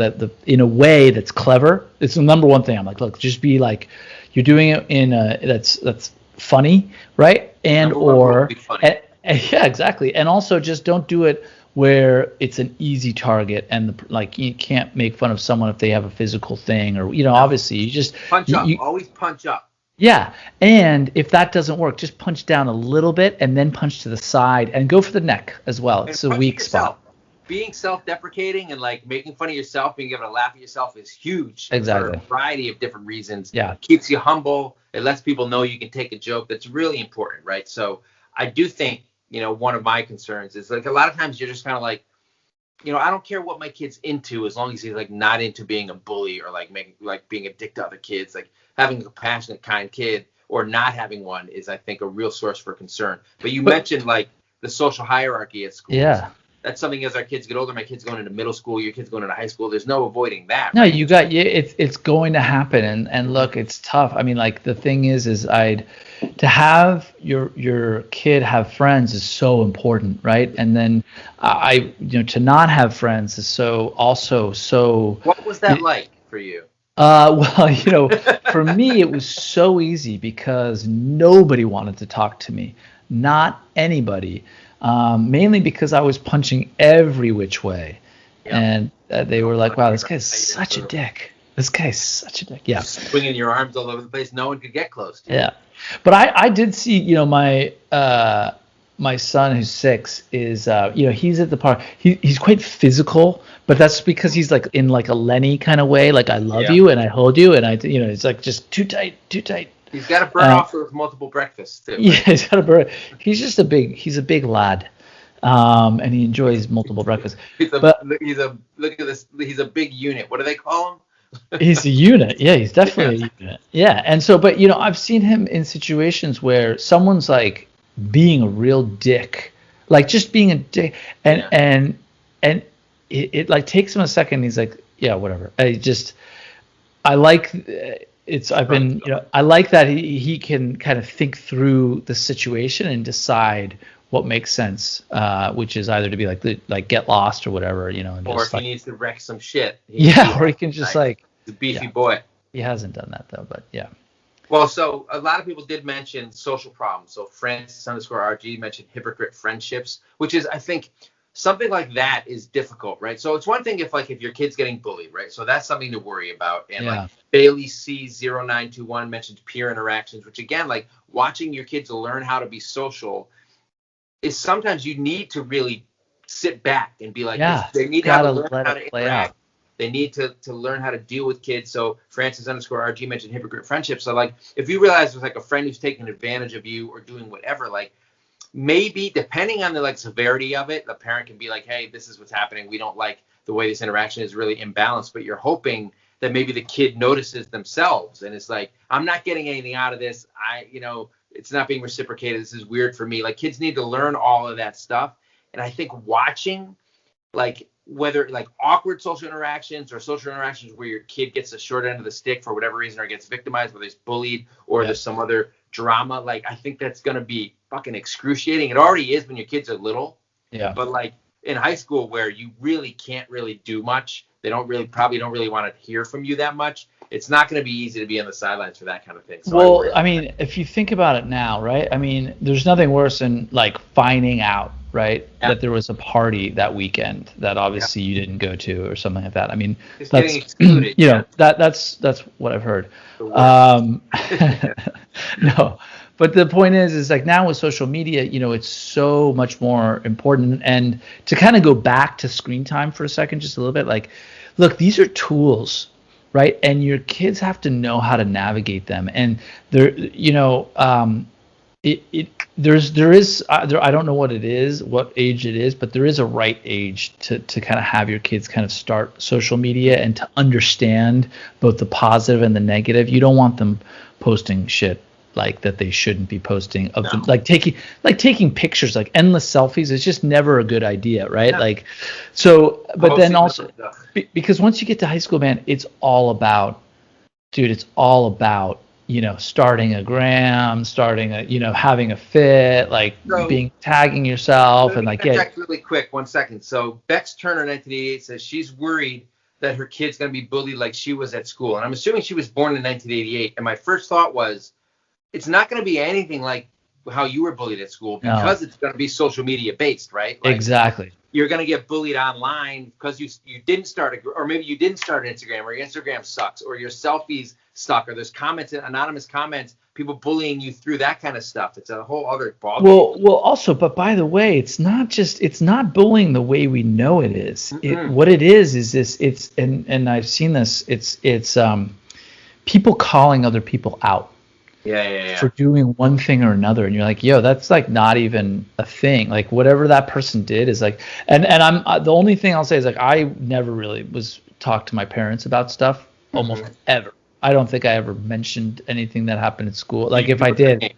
in a way that's clever, it's the number one thing. I'm like, look, just be like, you're doing it in that's funny, right? And yeah, exactly. And also just don't do it where it's an easy target, and you can't make fun of someone if they have a physical thing, or obviously you just punch up. Always punch up. Yeah, and if that doesn't work, just punch down a little bit and then punch to the side, and go for the neck as well. It's a weak spot. Being self-deprecating and like making fun of yourself, being able to laugh at yourself is huge. Exactly. For a variety of different reasons. Yeah. It keeps you humble. It lets people know you can take a joke. That's really important, right? So I do think, one of my concerns is like a lot of times you're just kind of like, I don't care what my kid's into as long as he's like not into being a bully or like being a dick to other kids. Like having a compassionate, kind kid or not having one is, I think, a real source for concern. But you mentioned like the social hierarchy at schools. Yeah. That's something as our kids get older, my kid's going into middle school, your kid's going into high school. There's no avoiding that. No, right? It's going to happen. And look, it's tough. I mean, like the thing is to have your kid have friends is so important, right? And then to not have friends is so. What was that like for you? Well, for me, it was so easy because nobody wanted to talk to me. Not anybody. Mainly because I was punching every which way. Yeah. And they were like, wow, this guy's such a dick. This guy's such a dick. Yeah. Swinging your arms all over the place. No one could get close to you. Yeah. But I did see, my son who's 6 is, he's at the park. He's quite physical, but that's because he's like in like a Lenny kind of way. Like I love you and I hold you, and it's like just too tight. He's got to burn off with multiple breakfasts too. Right? Yeah, he's got to burn. He's a big lad, and he enjoys multiple breakfasts. Look at this. He's a big unit. What do they call him? He's a unit. Yeah, he's definitely a unit. Yeah, and so, but I've seen him in situations where someone's like being a real dick, like just being a dick, and it like takes him a second. He's like, yeah, whatever. I like. I like that he can kind of think through the situation and decide what makes sense, which is either to be like get lost or whatever, and or just if he needs to wreck some shit. Or he can just the beefy boy. He hasn't done that though, but yeah. Well, so a lot of people did mention social problems. So Francis_RG mentioned hypocrite friendships, which is, I think, something like that is difficult, right? So it's one thing if your kid's getting bullied, right? So that's something to worry about. And like Bailey C0921 mentioned peer interactions, which again, like watching your kids learn how to be social is sometimes you need to really sit back and be like, they need to learn how to interact. They need to learn how to deal with kids. So Francis_RG mentioned hypocrite friendships. So like if you realize there's like a friend who's taking advantage of you or doing whatever, like maybe depending on the like severity of it, the parent can be like, hey, this is what's happening. We don't like the way this interaction is really imbalanced, but you're hoping that maybe the kid notices themselves and it's like, I'm not getting anything out of this. It's not being reciprocated. This is weird for me. Like kids need to learn all of that stuff. And I think watching like whether like awkward social interactions or social interactions where your kid gets the short end of the stick for whatever reason or gets victimized, whether he's bullied or there's some other drama, like I think that's going to be fucking excruciating. It already is when your kids are little. Yeah. But like in high school where you really can't really do much, they probably don't really want to hear from you that much. It's not going to be easy to be on the sidelines for that kind of thing. So well, I mean, if you think about it now, right? I mean, there's nothing worse than like finding out, right, that there was a party that weekend that obviously you didn't go to or something like that. I mean, just that's getting excluded. That's what I've heard. No, But the point is like now with social media, it's so much more important. And to kind of go back to screen time for a second, just a little bit, like, look, these are tools, right? And your kids have to know how to navigate them. And there, I don't know what age it is, but there is a right age to kind of have your kids kind of start social media and to understand both the positive and the negative. You don't want them posting shit like that they shouldn't be posting of them, like taking pictures, like endless selfies. It's just never a good idea, right? Yeah. Like, so, but then also because once you get to high school, man, it's all about starting a gram, having a fit, like tagging yourself and like really quick, 1 second. So Bex Turner, 1988, says she's worried that her kid's going to be bullied like she was at school. And I'm assuming she was born in 1988. And my first thought was, it's not going to be anything like how you were bullied at school because it's going to be social media based, right? Like, exactly. You're going to get bullied online because you didn't start or maybe you didn't start an Instagram, or your Instagram sucks, or your selfies suck, or there's comments, anonymous comments, people bullying you through that kind of stuff. It's a whole other ballgame. Well, also, but by the way, it's not bullying the way we know it is. What it is this. And I've seen this. It's people calling other people out. Yeah. For doing one thing or another, and you're like, yo, that's like not even a thing. Like whatever that person did is like, and I'm the only thing I'll say is like I never really was talked to my parents about stuff almost ever. I don't think I ever mentioned anything that happened at school. Like if I did,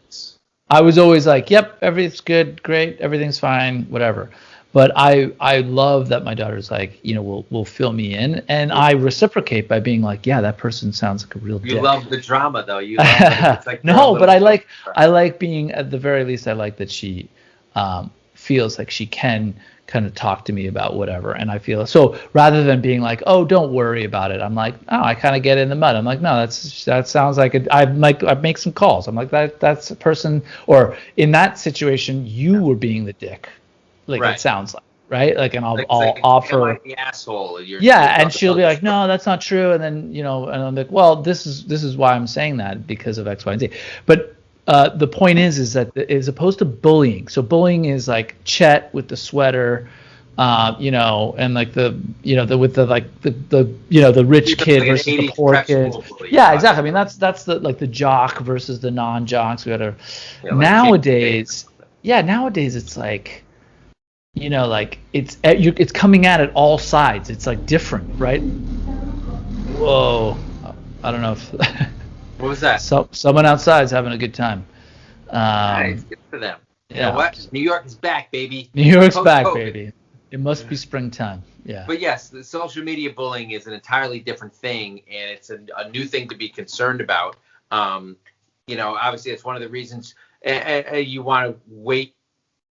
I was always like, yep, everything's good, great, everything's fine, whatever. But I love that my daughter's like, will fill me in, and I reciprocate by being like, yeah, that person sounds like a real dick. You love the drama though. You love it's like no, but I like being, at the very least, I like that she feels like she can kind of talk to me about whatever, and I feel so rather than being like, oh, don't worry about it. I'm like, oh, I kind of get in the mud. I'm like, no, that sounds like I make some calls. I'm like that's a person, or in that situation, you were being the dick. Like it sounds like, right? Like, and I'll offer like the asshole. And she'll be like, no, that's not true. And then, and I'm like, well, this is why I'm saying that, because of X, Y, and Z. But the point is that as opposed to bullying. So bullying is like Chet with the sweater, and like the rich kid versus the poor kid. Yeah, exactly. I mean, that's the like the jock versus the non-jocks. Nowadays it's like, like it's coming at it all sides. It's like different, right? Whoa, I don't know if what was that? Someone outside's having a good time. Nice, good for them. Yeah. You know what? New York is back, baby. New York's back, baby. It must be springtime. Yeah. But yes, the social media bullying is an entirely different thing, and it's a new thing to be concerned about. Obviously, it's one of the reasons you want to wait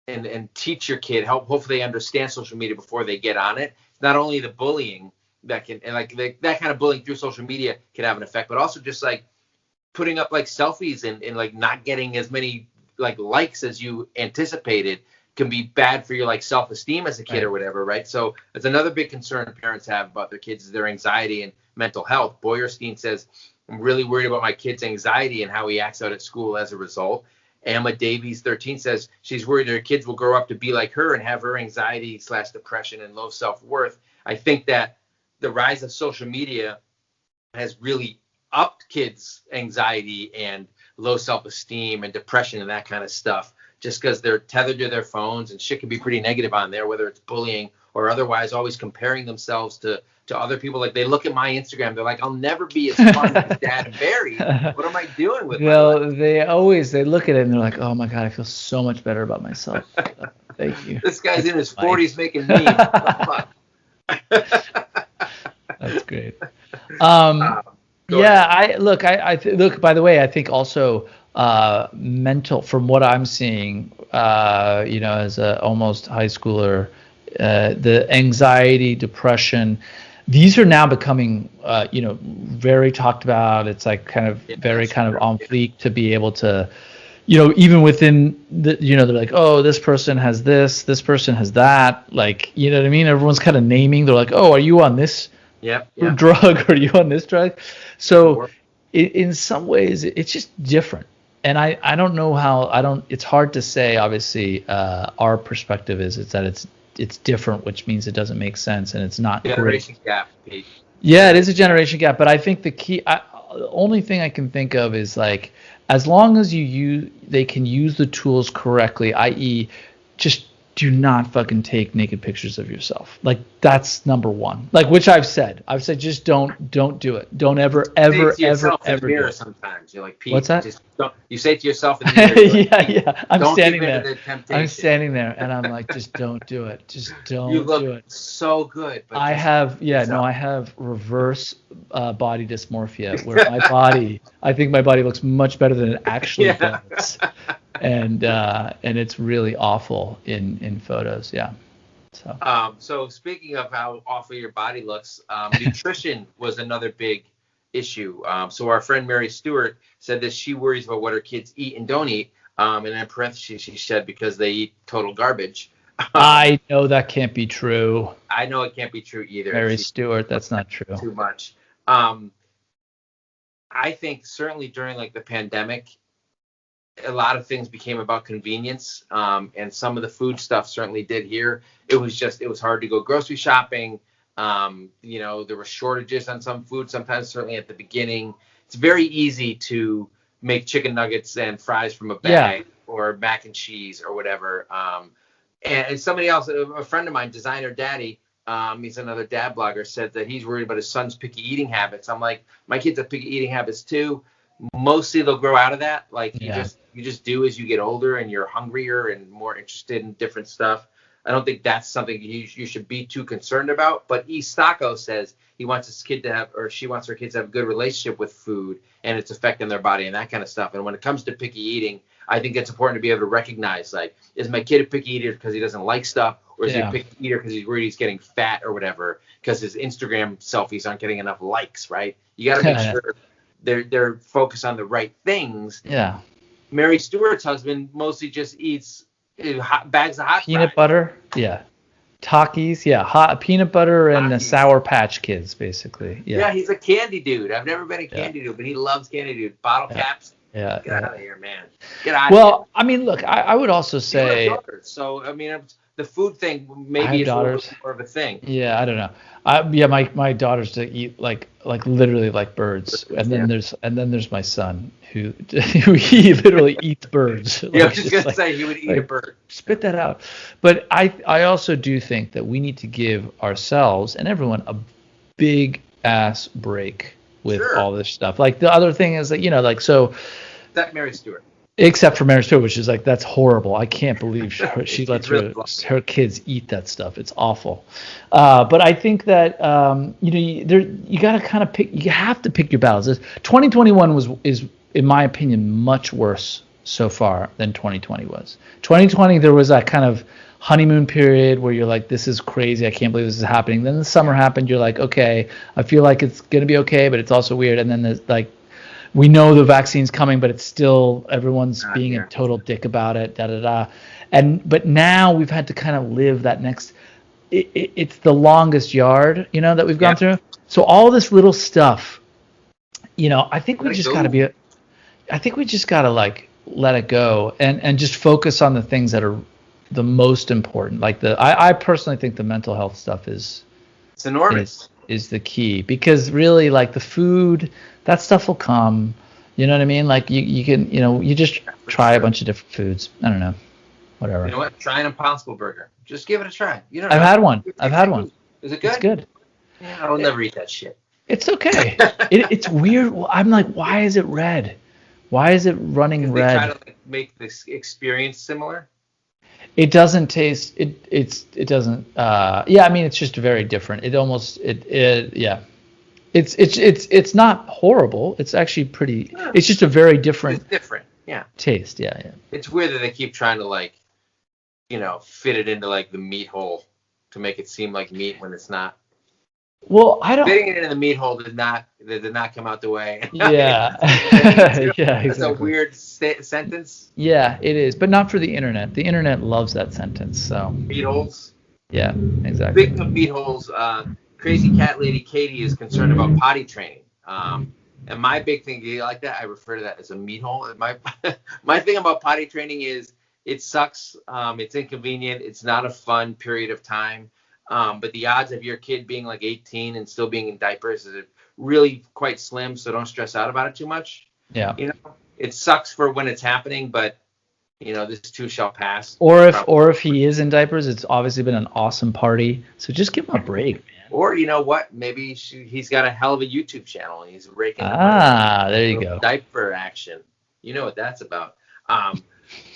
and teach your kid, hopefully they understand social media before they get on it. It's not only the bullying that can, and like that kind of bullying through social media can have an effect, but also just like putting up like selfies and like not getting as many like likes as you anticipated can be bad for your like self-esteem as a kid, right, or whatever, right? So it's another big concern parents have about their kids is their anxiety and mental health. Boyerstein says, I'm really worried about my kid's anxiety and how he acts out at school as a result. Emma Davies, 13, says she's worried her kids will grow up to be like her and have her anxiety/depression and low self-worth. I think that the rise of social media has really upped kids' anxiety and low self-esteem and depression and that kind of stuff, just because they're tethered to their phones, and shit can be pretty negative on there, whether it's bullying or otherwise, always comparing themselves to other people. Like they look at my Instagram, they're like, I'll never be as fun as Dad and Barry. What am I doing with my life? They look at it and they're like, oh my God, I feel so much better about myself. Thank you. This guy's in his 40s making memes. What the fuck? That's great. Look, by the way, I think also mental, from what I'm seeing, as a almost high schooler, the anxiety, depression, these are now becoming, very talked about. It's like kind of very kind of on fleek to be able to, even within the, they're like, oh, this person has this person has that. Like, you know what I mean? Everyone's kind of naming. They're like, oh, are you on this drug? Or are you on this drug? So in some ways, it's just different. and I don't know how it's hard to say. Obviously, our perspective is that it's different, which means it doesn't make sense and it's not Generation great. gap, Pete. Yeah, it is a generation gap, but I think the only thing I can think of is like as long as they can use the tools correctly, i.e., just do not fucking take naked pictures of yourself. Like that's number one. Like which I've said just don't do it. Don't ever ever do it. Sometimes you're like, Pete, what's that? Just don't. You say to yourself in the mirror, like, yeah. I'm standing there and I'm like, just don't do it. Just don't you look do it. So good. But I have reverse body dysmorphia where I think my body looks much better than it actually does. And it's really awful in photos. Yeah. So speaking of how awful your body looks, nutrition was another big issue. So our friend Mary Stewart said that she worries about what her kids eat and don't eat. And in parentheses, she said because they eat total garbage. I know that can't be true. I know it can't be true either. Mary Stewart, that's not true. Too much. I think certainly during like the pandemic, a lot of things became about convenience, and some of the food stuff certainly did here. It was hard to go grocery shopping. There were shortages on some food sometimes, certainly at the beginning. It's very easy to make chicken nuggets and fries from a bag or mac and cheese or whatever. And somebody else, a friend of mine, Designer Daddy, he's another dad blogger, said that he's worried about his son's picky eating habits. I'm like, my kids have picky eating habits too. Mostly they'll grow out of that. Like you just do as you get older and you're hungrier and more interested in different stuff. I don't think that's something you should be too concerned about. But E. Stocko says he wants his kid to have, or she wants her kids to have a good relationship with food and its affecting their body and that kind of stuff. And when it comes to picky eating, I think it's important to be able to recognize, like, is my kid a picky eater because he doesn't like stuff, or is he a picky eater because he's worried he's getting fat or whatever because his Instagram selfies aren't getting enough likes, right? You got to make sure they're focused on the right things. Yeah. Mary Stewart's husband mostly just eats bags of hot peanut fries. Butter. Yeah. Takis. Yeah. Hot peanut butter and the Sour Patch Kids, basically. Yeah. He's a candy dude. I've never been a candy dude, but he loves candy dude. Bottle caps. Yeah. Get out of here, man. Get out of here. Well, I mean, look, I would also say. So, I mean, the food thing maybe is a little bit more of a thing. Yeah, I don't know. My daughters to eat like literally like birds, and then there's my son who he literally eats birds. Yeah, I was just gonna say he would eat a bird. Spit that out. But I also do think that we need to give ourselves and everyone a big ass break with all this stuff. Like the other thing is that so. That Mary Stewart. Except for Mary Stewart, which is like, that's horrible. I can't believe she lets her kids eat that stuff. It's awful. But I think that you got to kind of pick. You have to pick your battles. 2021 is in my opinion much worse so far than 2020 was. 2020 there was that kind of honeymoon period where you're like, this is crazy. I can't believe this is happening. Then the summer happened. You're like, okay, I feel like it's gonna be okay, but it's also weird. And then there's like. We know the vaccine's coming, but it's still everyone's being a total dick about it. But now we've had to kind of live that next. It's the longest yard, that we've gone through. So all this little stuff, I think we just got to be. I think we just got to like let it go and just focus on the things that are the most important. Like I personally think the mental health stuff it's enormous. Is the key, because really like the food, that stuff will come, you know what I mean? Like you can, you just try a bunch of different foods. I don't know, whatever. You know what? Try an Impossible Burger. Just give it a try. I've had one. Is it good? It's good. Yeah, I will never eat that shit. It's okay. It's weird. I'm like, why is it red? Why is it running red? They try to make this experience similar. It doesn't taste. It doesn't. I mean, it's just very different. It's not horrible. It's actually pretty. It's just a very different. It's different. Yeah. Taste. Yeah. It's weird that they keep trying to fit it into like the meat hole to make it seem like meat when it's not. Well, I don't. Fitting it in the meat hole did not come out the way. Yeah. Yeah, exactly. That's a weird sentence. Yeah, it is, but not for the internet. The internet loves that sentence. So. Meat holes. Yeah, exactly. Speaking of meat holes, crazy cat lady Katie is concerned about potty training. And my big thing, you like that? I refer to that as a meat hole. My thing about potty training is it sucks. It's inconvenient. It's not a fun period of time. But the odds of your kid being like 18 and still being in diapers is really quite slim. So don't stress out about it too much. Yeah. It sucks for when it's happening, but this too shall pass. Or if he is in diapers, it's obviously been an awesome party. So just give him a break, man. Or you know what? Maybe he's got a hell of a YouTube channel and he's raking. There you go. Diaper action. You know what that's about.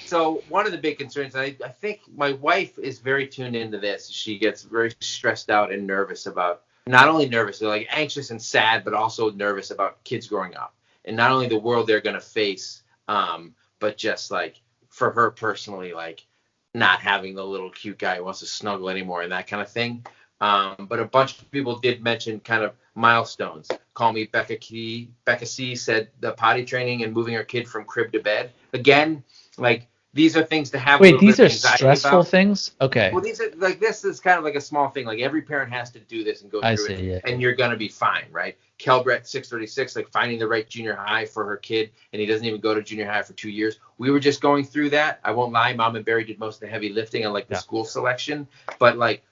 So one of the big concerns, I think my wife is very tuned into this. She gets very stressed out and nervous about, not only nervous, they're like anxious and sad, but also nervous about kids growing up. And not only the world they're going to face, but just like for her personally, like not having the little cute guy who wants to snuggle anymore and that kind of thing. But a bunch of people did mention kind of milestones. Call me Becca C said the potty training and moving her kid from crib to bed. Again, like these are things to have. Wait, these are stressful things? Okay. Well, these are like, this is kind of like a small thing. Like every parent has to do this and go through it. Yeah. And you're going to be fine, right? Kelbrett 636, like finding the right junior high for her kid, and he doesn't even go to junior high for 2 years. We were just going through that. I won't lie, Mom and Barry did most of the heavy lifting and like the school selection, but like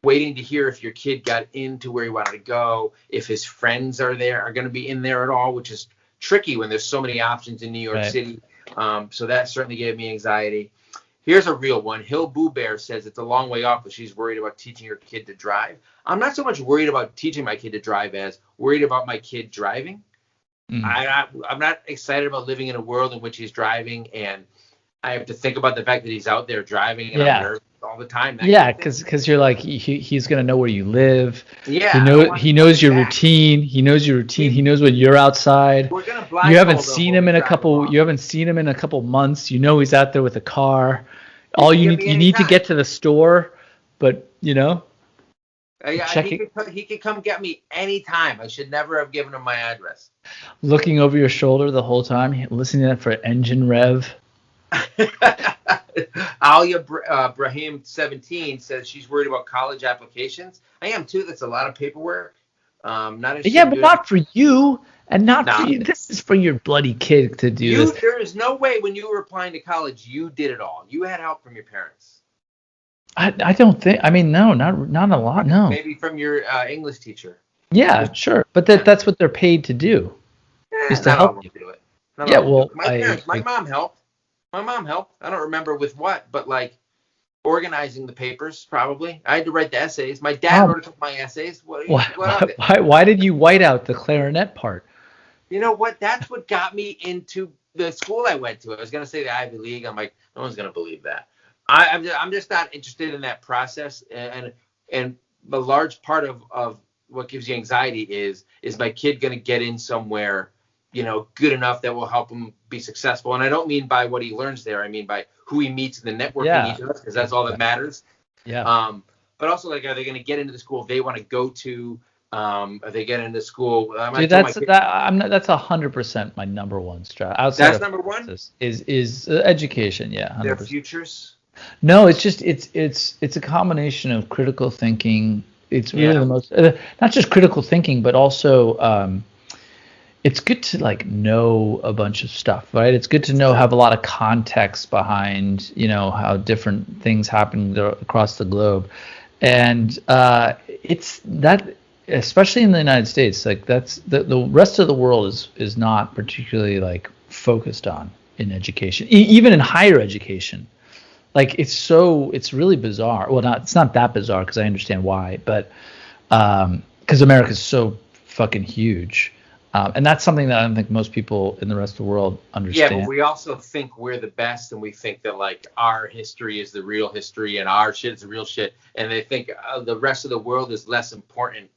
waiting to hear if your kid got into where he wanted to go, if his friends are going to be in there at all, which is tricky when there's so many options in New York City. So that certainly gave me anxiety. Here's a real one. Hill Boo Bear says it's a long way off, but she's worried about teaching her kid to drive. I'm not so much worried about teaching my kid to drive as worried about my kid driving. I'm not excited about living in a world in which he's driving and I have to think about the fact that he's out there driving and I'm nervous all the time. Because you're like, he's going to know where you live. Yeah. He knows your routine. He knows your routine. He knows when you're outside. We're gonna you haven't seen him in a couple months. You know he's out there with a car. All you need to get to the store, but he could come get me anytime. I should never have given him my address. Looking over your shoulder the whole time, listening to that for engine rev. Alia Brahim 17 says she's worried about college applications. I am too. That's a lot of paperwork. But not for you, and not for you. This is for your bloody kid to do. There is no way when you were applying to college you did it all. You had help from your parents. I don't think. I mean, no, not a lot. No. Maybe from your English teacher. Yeah, sure, but that's what they're paid to do. Is to help you do it. My mom helped. My mom helped. I don't remember with what, but like organizing the papers, probably. I had to write the essays. My dad wrote my essays. Why did you white out the clarinet part? You know what? That's what got me into the school I went to. I was going to say the Ivy League. I'm like, no one's going to believe that. I'm just not interested in that process. And a large part of what gives you anxiety is my kid going to get in somewhere good enough that will help him be successful. And I don't mean by what he learns there. I mean by who he meets in the networking he does, because that's all that matters. Yeah. But also, like, are they going to get into the school they want to go to? Are they get into school? Dude, that's 100% my number one strat. That's number one. Is education. Yeah. 100%. Their futures. No, it's just it's a combination of critical thinking. It's really the most not just critical thinking, but also it's good to like know a bunch of stuff, right? It's good to have a lot of context behind, how different things happen across the globe. And it's that, especially in the United States, like that's the rest of the world is not particularly like focused on in education, even in higher education. Like it's really bizarre. Well, it's not that bizarre because I understand why, but because America's so fucking huge. And that's something that I don't think most people in the rest of the world understand. Yeah, but we also think we're the best, and we think that like our history is the real history and our shit is the real shit, and they think the rest of the world is less important.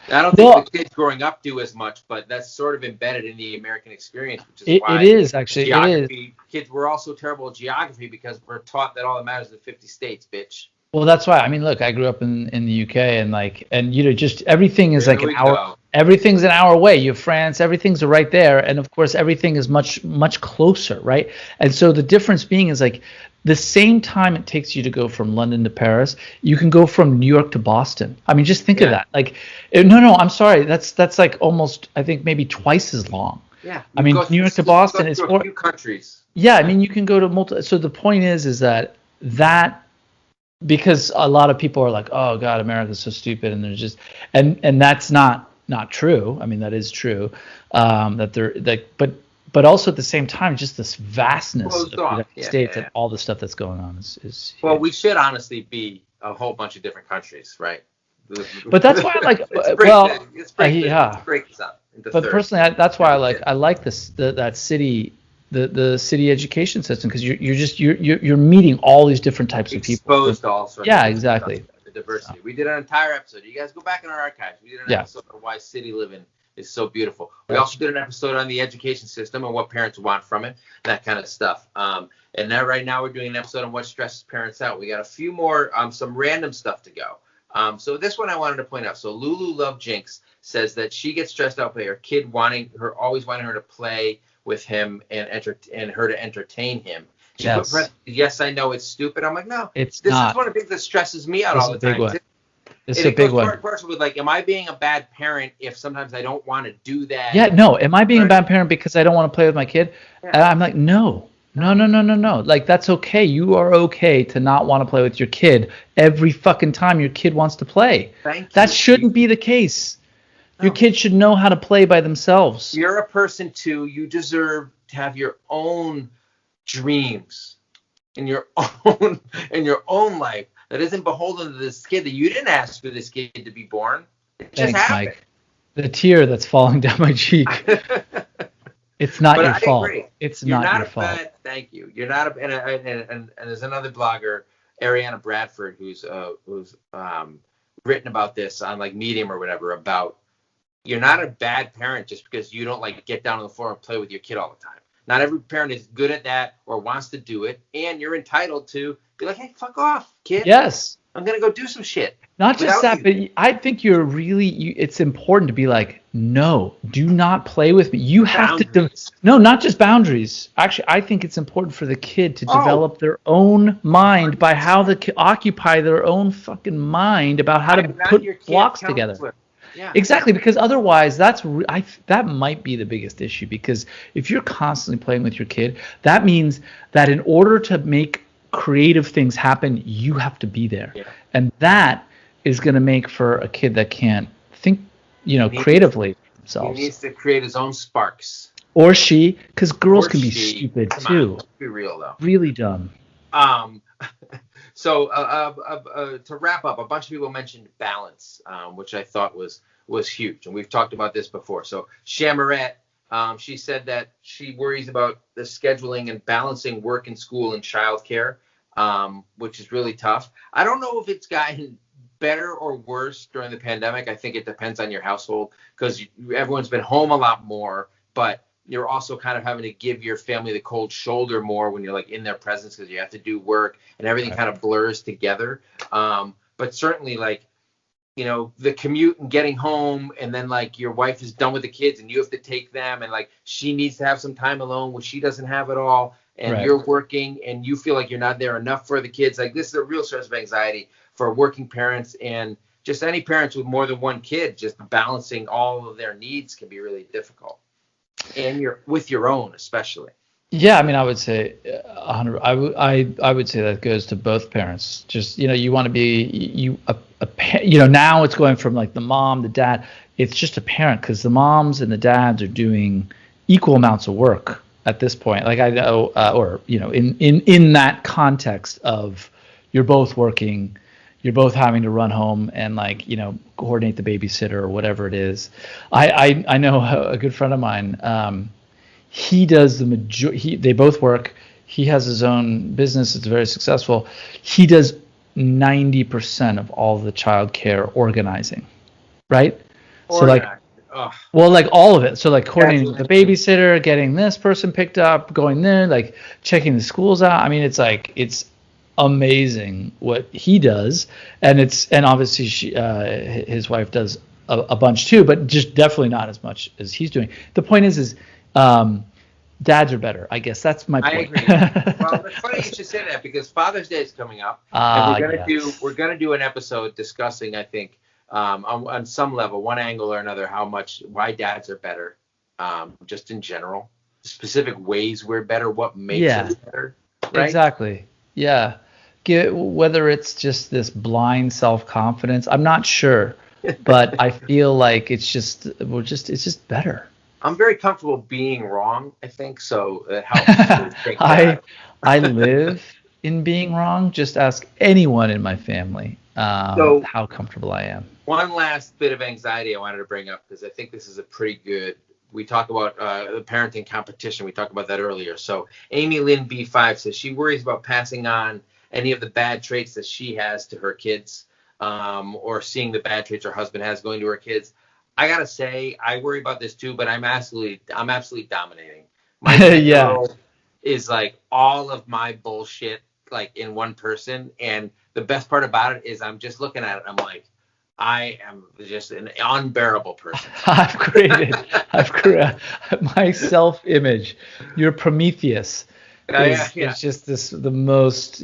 I don't think the kids growing up do as much, but that's sort of embedded in the American experience, which is why it is actually geography. It is. Kids were also terrible at geography because we're taught that all that matters is the 50 states, bitch. Well, that's why. I mean, look, I grew up in the UK, and just everything is like an hour. Everything's an hour away. You have France, everything's right there, and of course everything is much closer, right? And so the difference being is like the same time it takes you to go from London to Paris, you can go from New York to Boston. I mean, just think of that. Like, no, I'm sorry, that's like almost, I think, maybe twice as long. Yeah. I mean, New York to Boston is a few countries. Yeah, I mean, you can go to multiple. So the point is that because a lot of people are like, oh God, America's so stupid, and there's just and that's not true. I mean, that is true. That they're like, but also at the same time, just this vastness of the United States and all the stuff that's going on is well, huge. We should honestly be a whole bunch of different countries, right? But that's why I like. It's great this up. But personally, that's why I like this that city. The city education system, because you're meeting all these different types of people. Exposed to all sorts. Yeah, exactly. The diversity. So. We did an entire episode. You guys go back in our archives. We did an episode on why city living is so beautiful. We also did an episode on the education system and what parents want from it, that kind of stuff. And now right now we're doing an episode on what stresses parents out. We got a few more some random stuff to go. So this one I wanted to point out. So Lulu Love Jinx says that she gets stressed out by her kid always wanting her to play with him and her to entertain him. Yes, I know it's stupid. I'm like, no, this is one of the things that stresses me out all the time. It's a big one. With like, am I being a bad parent if sometimes I don't want to do that? Yeah, no. Am I being a bad parent because I don't want to play with my kid? Yeah. And I'm like, no. Like, that's okay. You are okay to not want to play with your kid every fucking time your kid wants to play. That shouldn't be the case. Your kids should know how to play by themselves. You're a person too. You deserve to have your own dreams in your own life that isn't beholden to this kid that you didn't ask for this kid to be born. It just happened. Mike. The tear that's falling down my cheek. It's not your fault. Agree. It's not your fault. Thank you. You're not a and there's another blogger, Ariana Bradford, who's written about this on like Medium or whatever about. You're not a bad parent just because you don't like get down on the floor and play with your kid all the time. Not every parent is good at that or wants to do it, and you're entitled to be like, hey, fuck off, kid. Yes. I'm gonna go do some shit. Not just that, but I think it's important to be like, no, do not play with me. You have to not just boundaries. Actually, I think it's important for the kid to develop their own mind by how they occupy their own fucking mind about how to put blocks together. Yeah. Exactly, because otherwise that might be the biggest issue, because if you're constantly playing with your kid, that means that in order to make creative things happen, you have to be there. Yeah. And that is going to make for a kid that can't think, creatively themselves. He needs to create his own sparks. Or she, because girls can be stupid too. Let's be real though. Really dumb. So to wrap up, a bunch of people mentioned balance, which I thought was huge, and we've talked about this before. So Shamarette, she said that she worries about the scheduling and balancing work and school and childcare, which is really tough. I don't know if it's gotten better or worse during the pandemic. I think it depends on your household, because everyone's been home a lot more, but you're also kind of having to give your family the cold shoulder more when you're like in their presence, because you have to do work and everything kind of blurs together. But certainly like, the commute and getting home, and then like your wife is done with the kids and you have to take them, and like she needs to have some time alone, which she doesn't have at all. And you're working and you feel like you're not there enough for the kids. Like, this is a real source of anxiety for working parents, and just any parents with more than one kid. Just balancing all of their needs can be really difficult. And you're with your own, especially. Yeah, I mean, I would say 100. I would say that goes to both parents. Just you want to be now it's going from like the mom, the dad. It's just a parent, because the moms and the dads are doing equal amounts of work at this point. Like I know, in that context of you're both working, you're both having to run home and like coordinate the babysitter or whatever it is. I know a good friend of mine. He does the majority. They both work. He has his own business. It's very successful. He does 90% of all the child care organizing, right? So like, like all of it. So like coordinating with the babysitter, getting this person picked up, going there, like checking the schools out. I mean, it's amazing what he does, and obviously his wife does a bunch too, but just definitely not as much as he's doing. The point is dads are better. I guess that's my point. I agree. Well, it's funny you should say that because Father's Day is coming up, and we're gonna do an episode discussing, I think, on some level, one angle or another, why dads are better, just in general, specific ways we're better, what makes us better. Right? Exactly. Yeah. Whether it's just this blind self-confidence, I'm not sure, but I feel like it's just better. I'm very comfortable being wrong, I think, so it helps. I live in being wrong. Just ask anyone in my family how comfortable I am. One last bit of anxiety I wanted to bring up because I think this is a pretty good. We talk about the parenting competition. We talked about that earlier. So Amy Lynn B5 says she worries about passing on any of the bad traits that she has to her kids, or seeing the bad traits her husband has going to her kids. I gotta say, I worry about this too, but I'm absolutely dominating. My 10-year-old is like all of my bullshit, like in one person. And the best part about it is I'm just looking at it. I'm like, I am just an unbearable person. I've created my self-image. You're Prometheus. It's just the most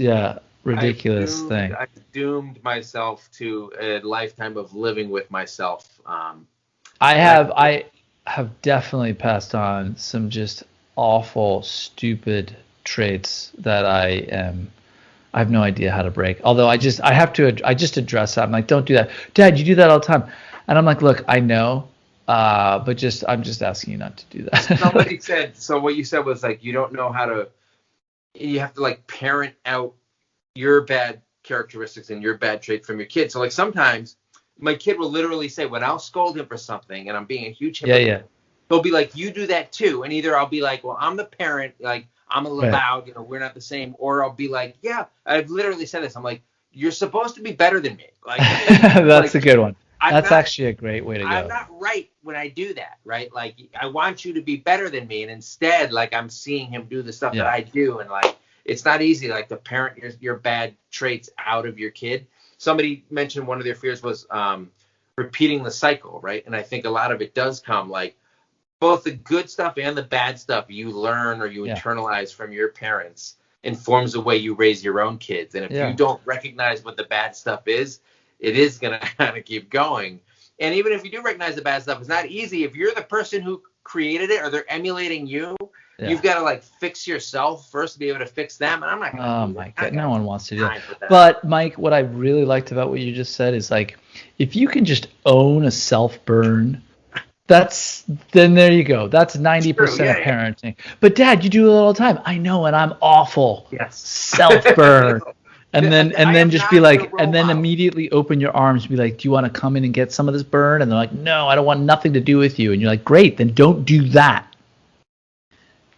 ridiculous thing. I've doomed myself to a lifetime of living with myself. I have definitely passed on some just awful, stupid traits that I have no idea how to break. Although I just address that. I'm like, don't do that. Dad, you do that all the time. And I'm like, look, I know, but I'm just asking you not to do that. Somebody said, so what you said was like, you don't know you have to like parent out your bad characteristics and your bad trait from your kid. So like sometimes my kid will literally say, when I'll scold him for something and I'm being a huge hypocrite, he'll be like, you do that too. And either I'll be like, well, I'm the parent, like I'm a little loud, we're not the same. Or I'll be like, yeah, I've literally said this. I'm like, you're supposed to be better than me. Like that's a good one. That's actually a great way to go. I'm not right when I do that, right? Like I want you to be better than me. And instead, like I'm seeing him do the stuff that I do. And like, it's not easy, like to parent your bad traits out of your kid. Somebody mentioned one of their fears was repeating the cycle, right? And I think a lot of it does come like both the good stuff and the bad stuff you learn or you internalize from your parents informs the way you raise your own kids. And if you don't recognize what the bad stuff is, it is going to kind of keep going. And even if you do recognize the bad stuff, it's not easy. If you're the person who created it or they're emulating you, you've got to like fix yourself first to be able to fix them. And I'm not going to. Oh my God, no one wants to do that. But Mike, what I really liked about what you just said is like, if you can just own a self-burn, then there you go. That's 90% of parenting. But Dad, you do it all the time. I know, and I'm awful. Yes. Self-burn. And then just be like, and then immediately open your arms and be like, do you want to come in and get some of this burn? And they're like, no, I don't want nothing to do with you. And you're like, great, then don't do that.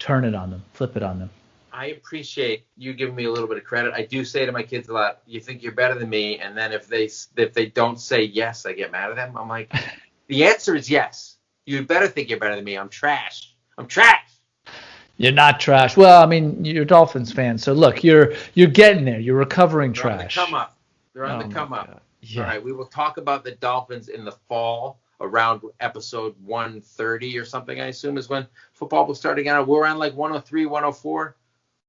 Turn it on them. Flip it on them. I appreciate you giving me a little bit of credit. I do say to my kids a lot, you think you're better than me. And then if they don't say yes, I get mad at them. I'm like, the answer is yes. You'd better think you're better than me. I'm trash. You're not trash. Well, I mean, you're a Dolphins fan, so look, you're getting there. You're recovering trash. They're on the come up. Yeah. All right, we will talk about the Dolphins in the fall around episode 130 or something, I assume is when football will start again. We're on like 103, 104.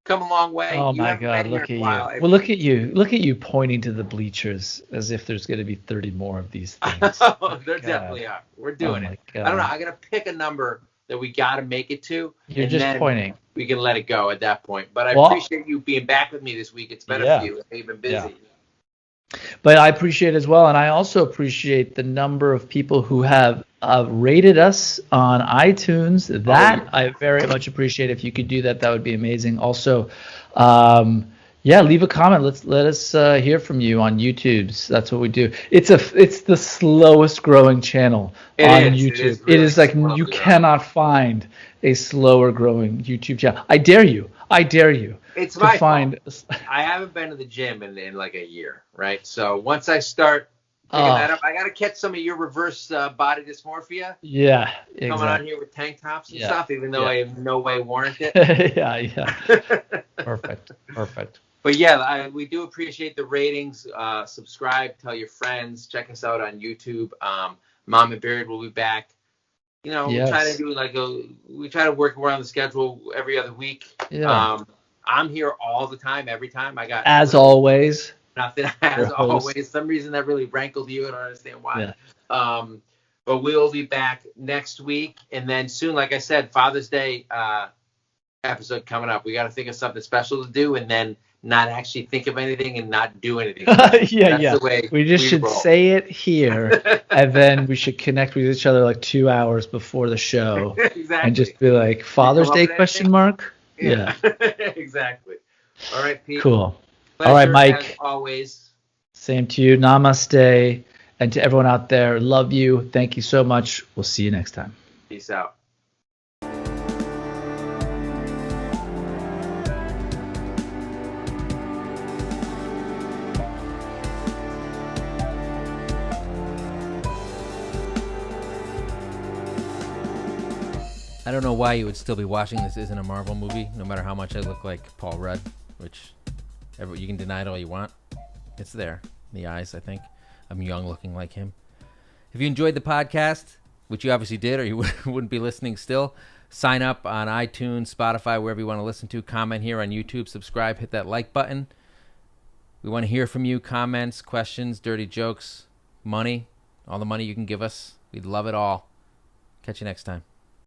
Come a long way. Oh my God, look at you. Well, look at you. Look at you pointing to the bleachers as if there's going to be 30 more of these things. There definitely are. We're doing it. God. I don't know. I got to pick a number that we got to make it to. You're just pointing. We can let it go at that point. But I appreciate you being back with me this week. It's been a few. I've been busy. Yeah. But I appreciate as well, and I also appreciate the number of people who have rated us on iTunes. That I very much appreciate. If you could do that, that would be amazing. Also, leave a comment. Let us hear from you on YouTube. That's what we do. It's the slowest growing channel on YouTube. It is like you cannot find a slower growing YouTube channel. I dare you. It's my fault. I haven't been to the gym in like a year, right? So once I start picking that up, I got to catch some of your reverse body dysmorphia. Yeah, exactly. Coming on here with tank tops and stuff, even though I have no way warranted it. Yeah. Perfect. But yeah, we do appreciate the ratings. Subscribe, tell your friends, check us out on YouTube. Mom and Beard will be back. We try to do we try to work around the schedule every other week. Yeah. I'm here all the time, every time. I got as always. Nothing as always. Some reason that really rankled you. I don't understand why. Yeah. But we'll be back next week, and then soon, like I said, Father's Day episode coming up. We got to think of something special to do, and then not actually think of anything and not do anything. That's the way we just should roll. say it here, and then we should connect with each other like 2 hours before the show. Exactly. And just be like, Father's Day question mark? Yeah. Exactly. All right, Pete. Cool. Pleasure, all right, Mike. As always. Same to you. Namaste. And to everyone out there, love you. Thank you so much. We'll see you next time. Peace out. I don't know why you would still be watching This Isn't a Marvel Movie, no matter how much I look like Paul Rudd, which you can deny it all you want. It's there in the eyes, I think. I'm young looking like him. If you enjoyed the podcast, which you obviously did or you wouldn't be listening still, sign up on iTunes, Spotify, wherever you want to listen to. Comment here on YouTube, subscribe, hit that like button. We want to hear from you. Comments, questions, dirty jokes, money, all the money you can give us. We'd love it all. Catch you next time.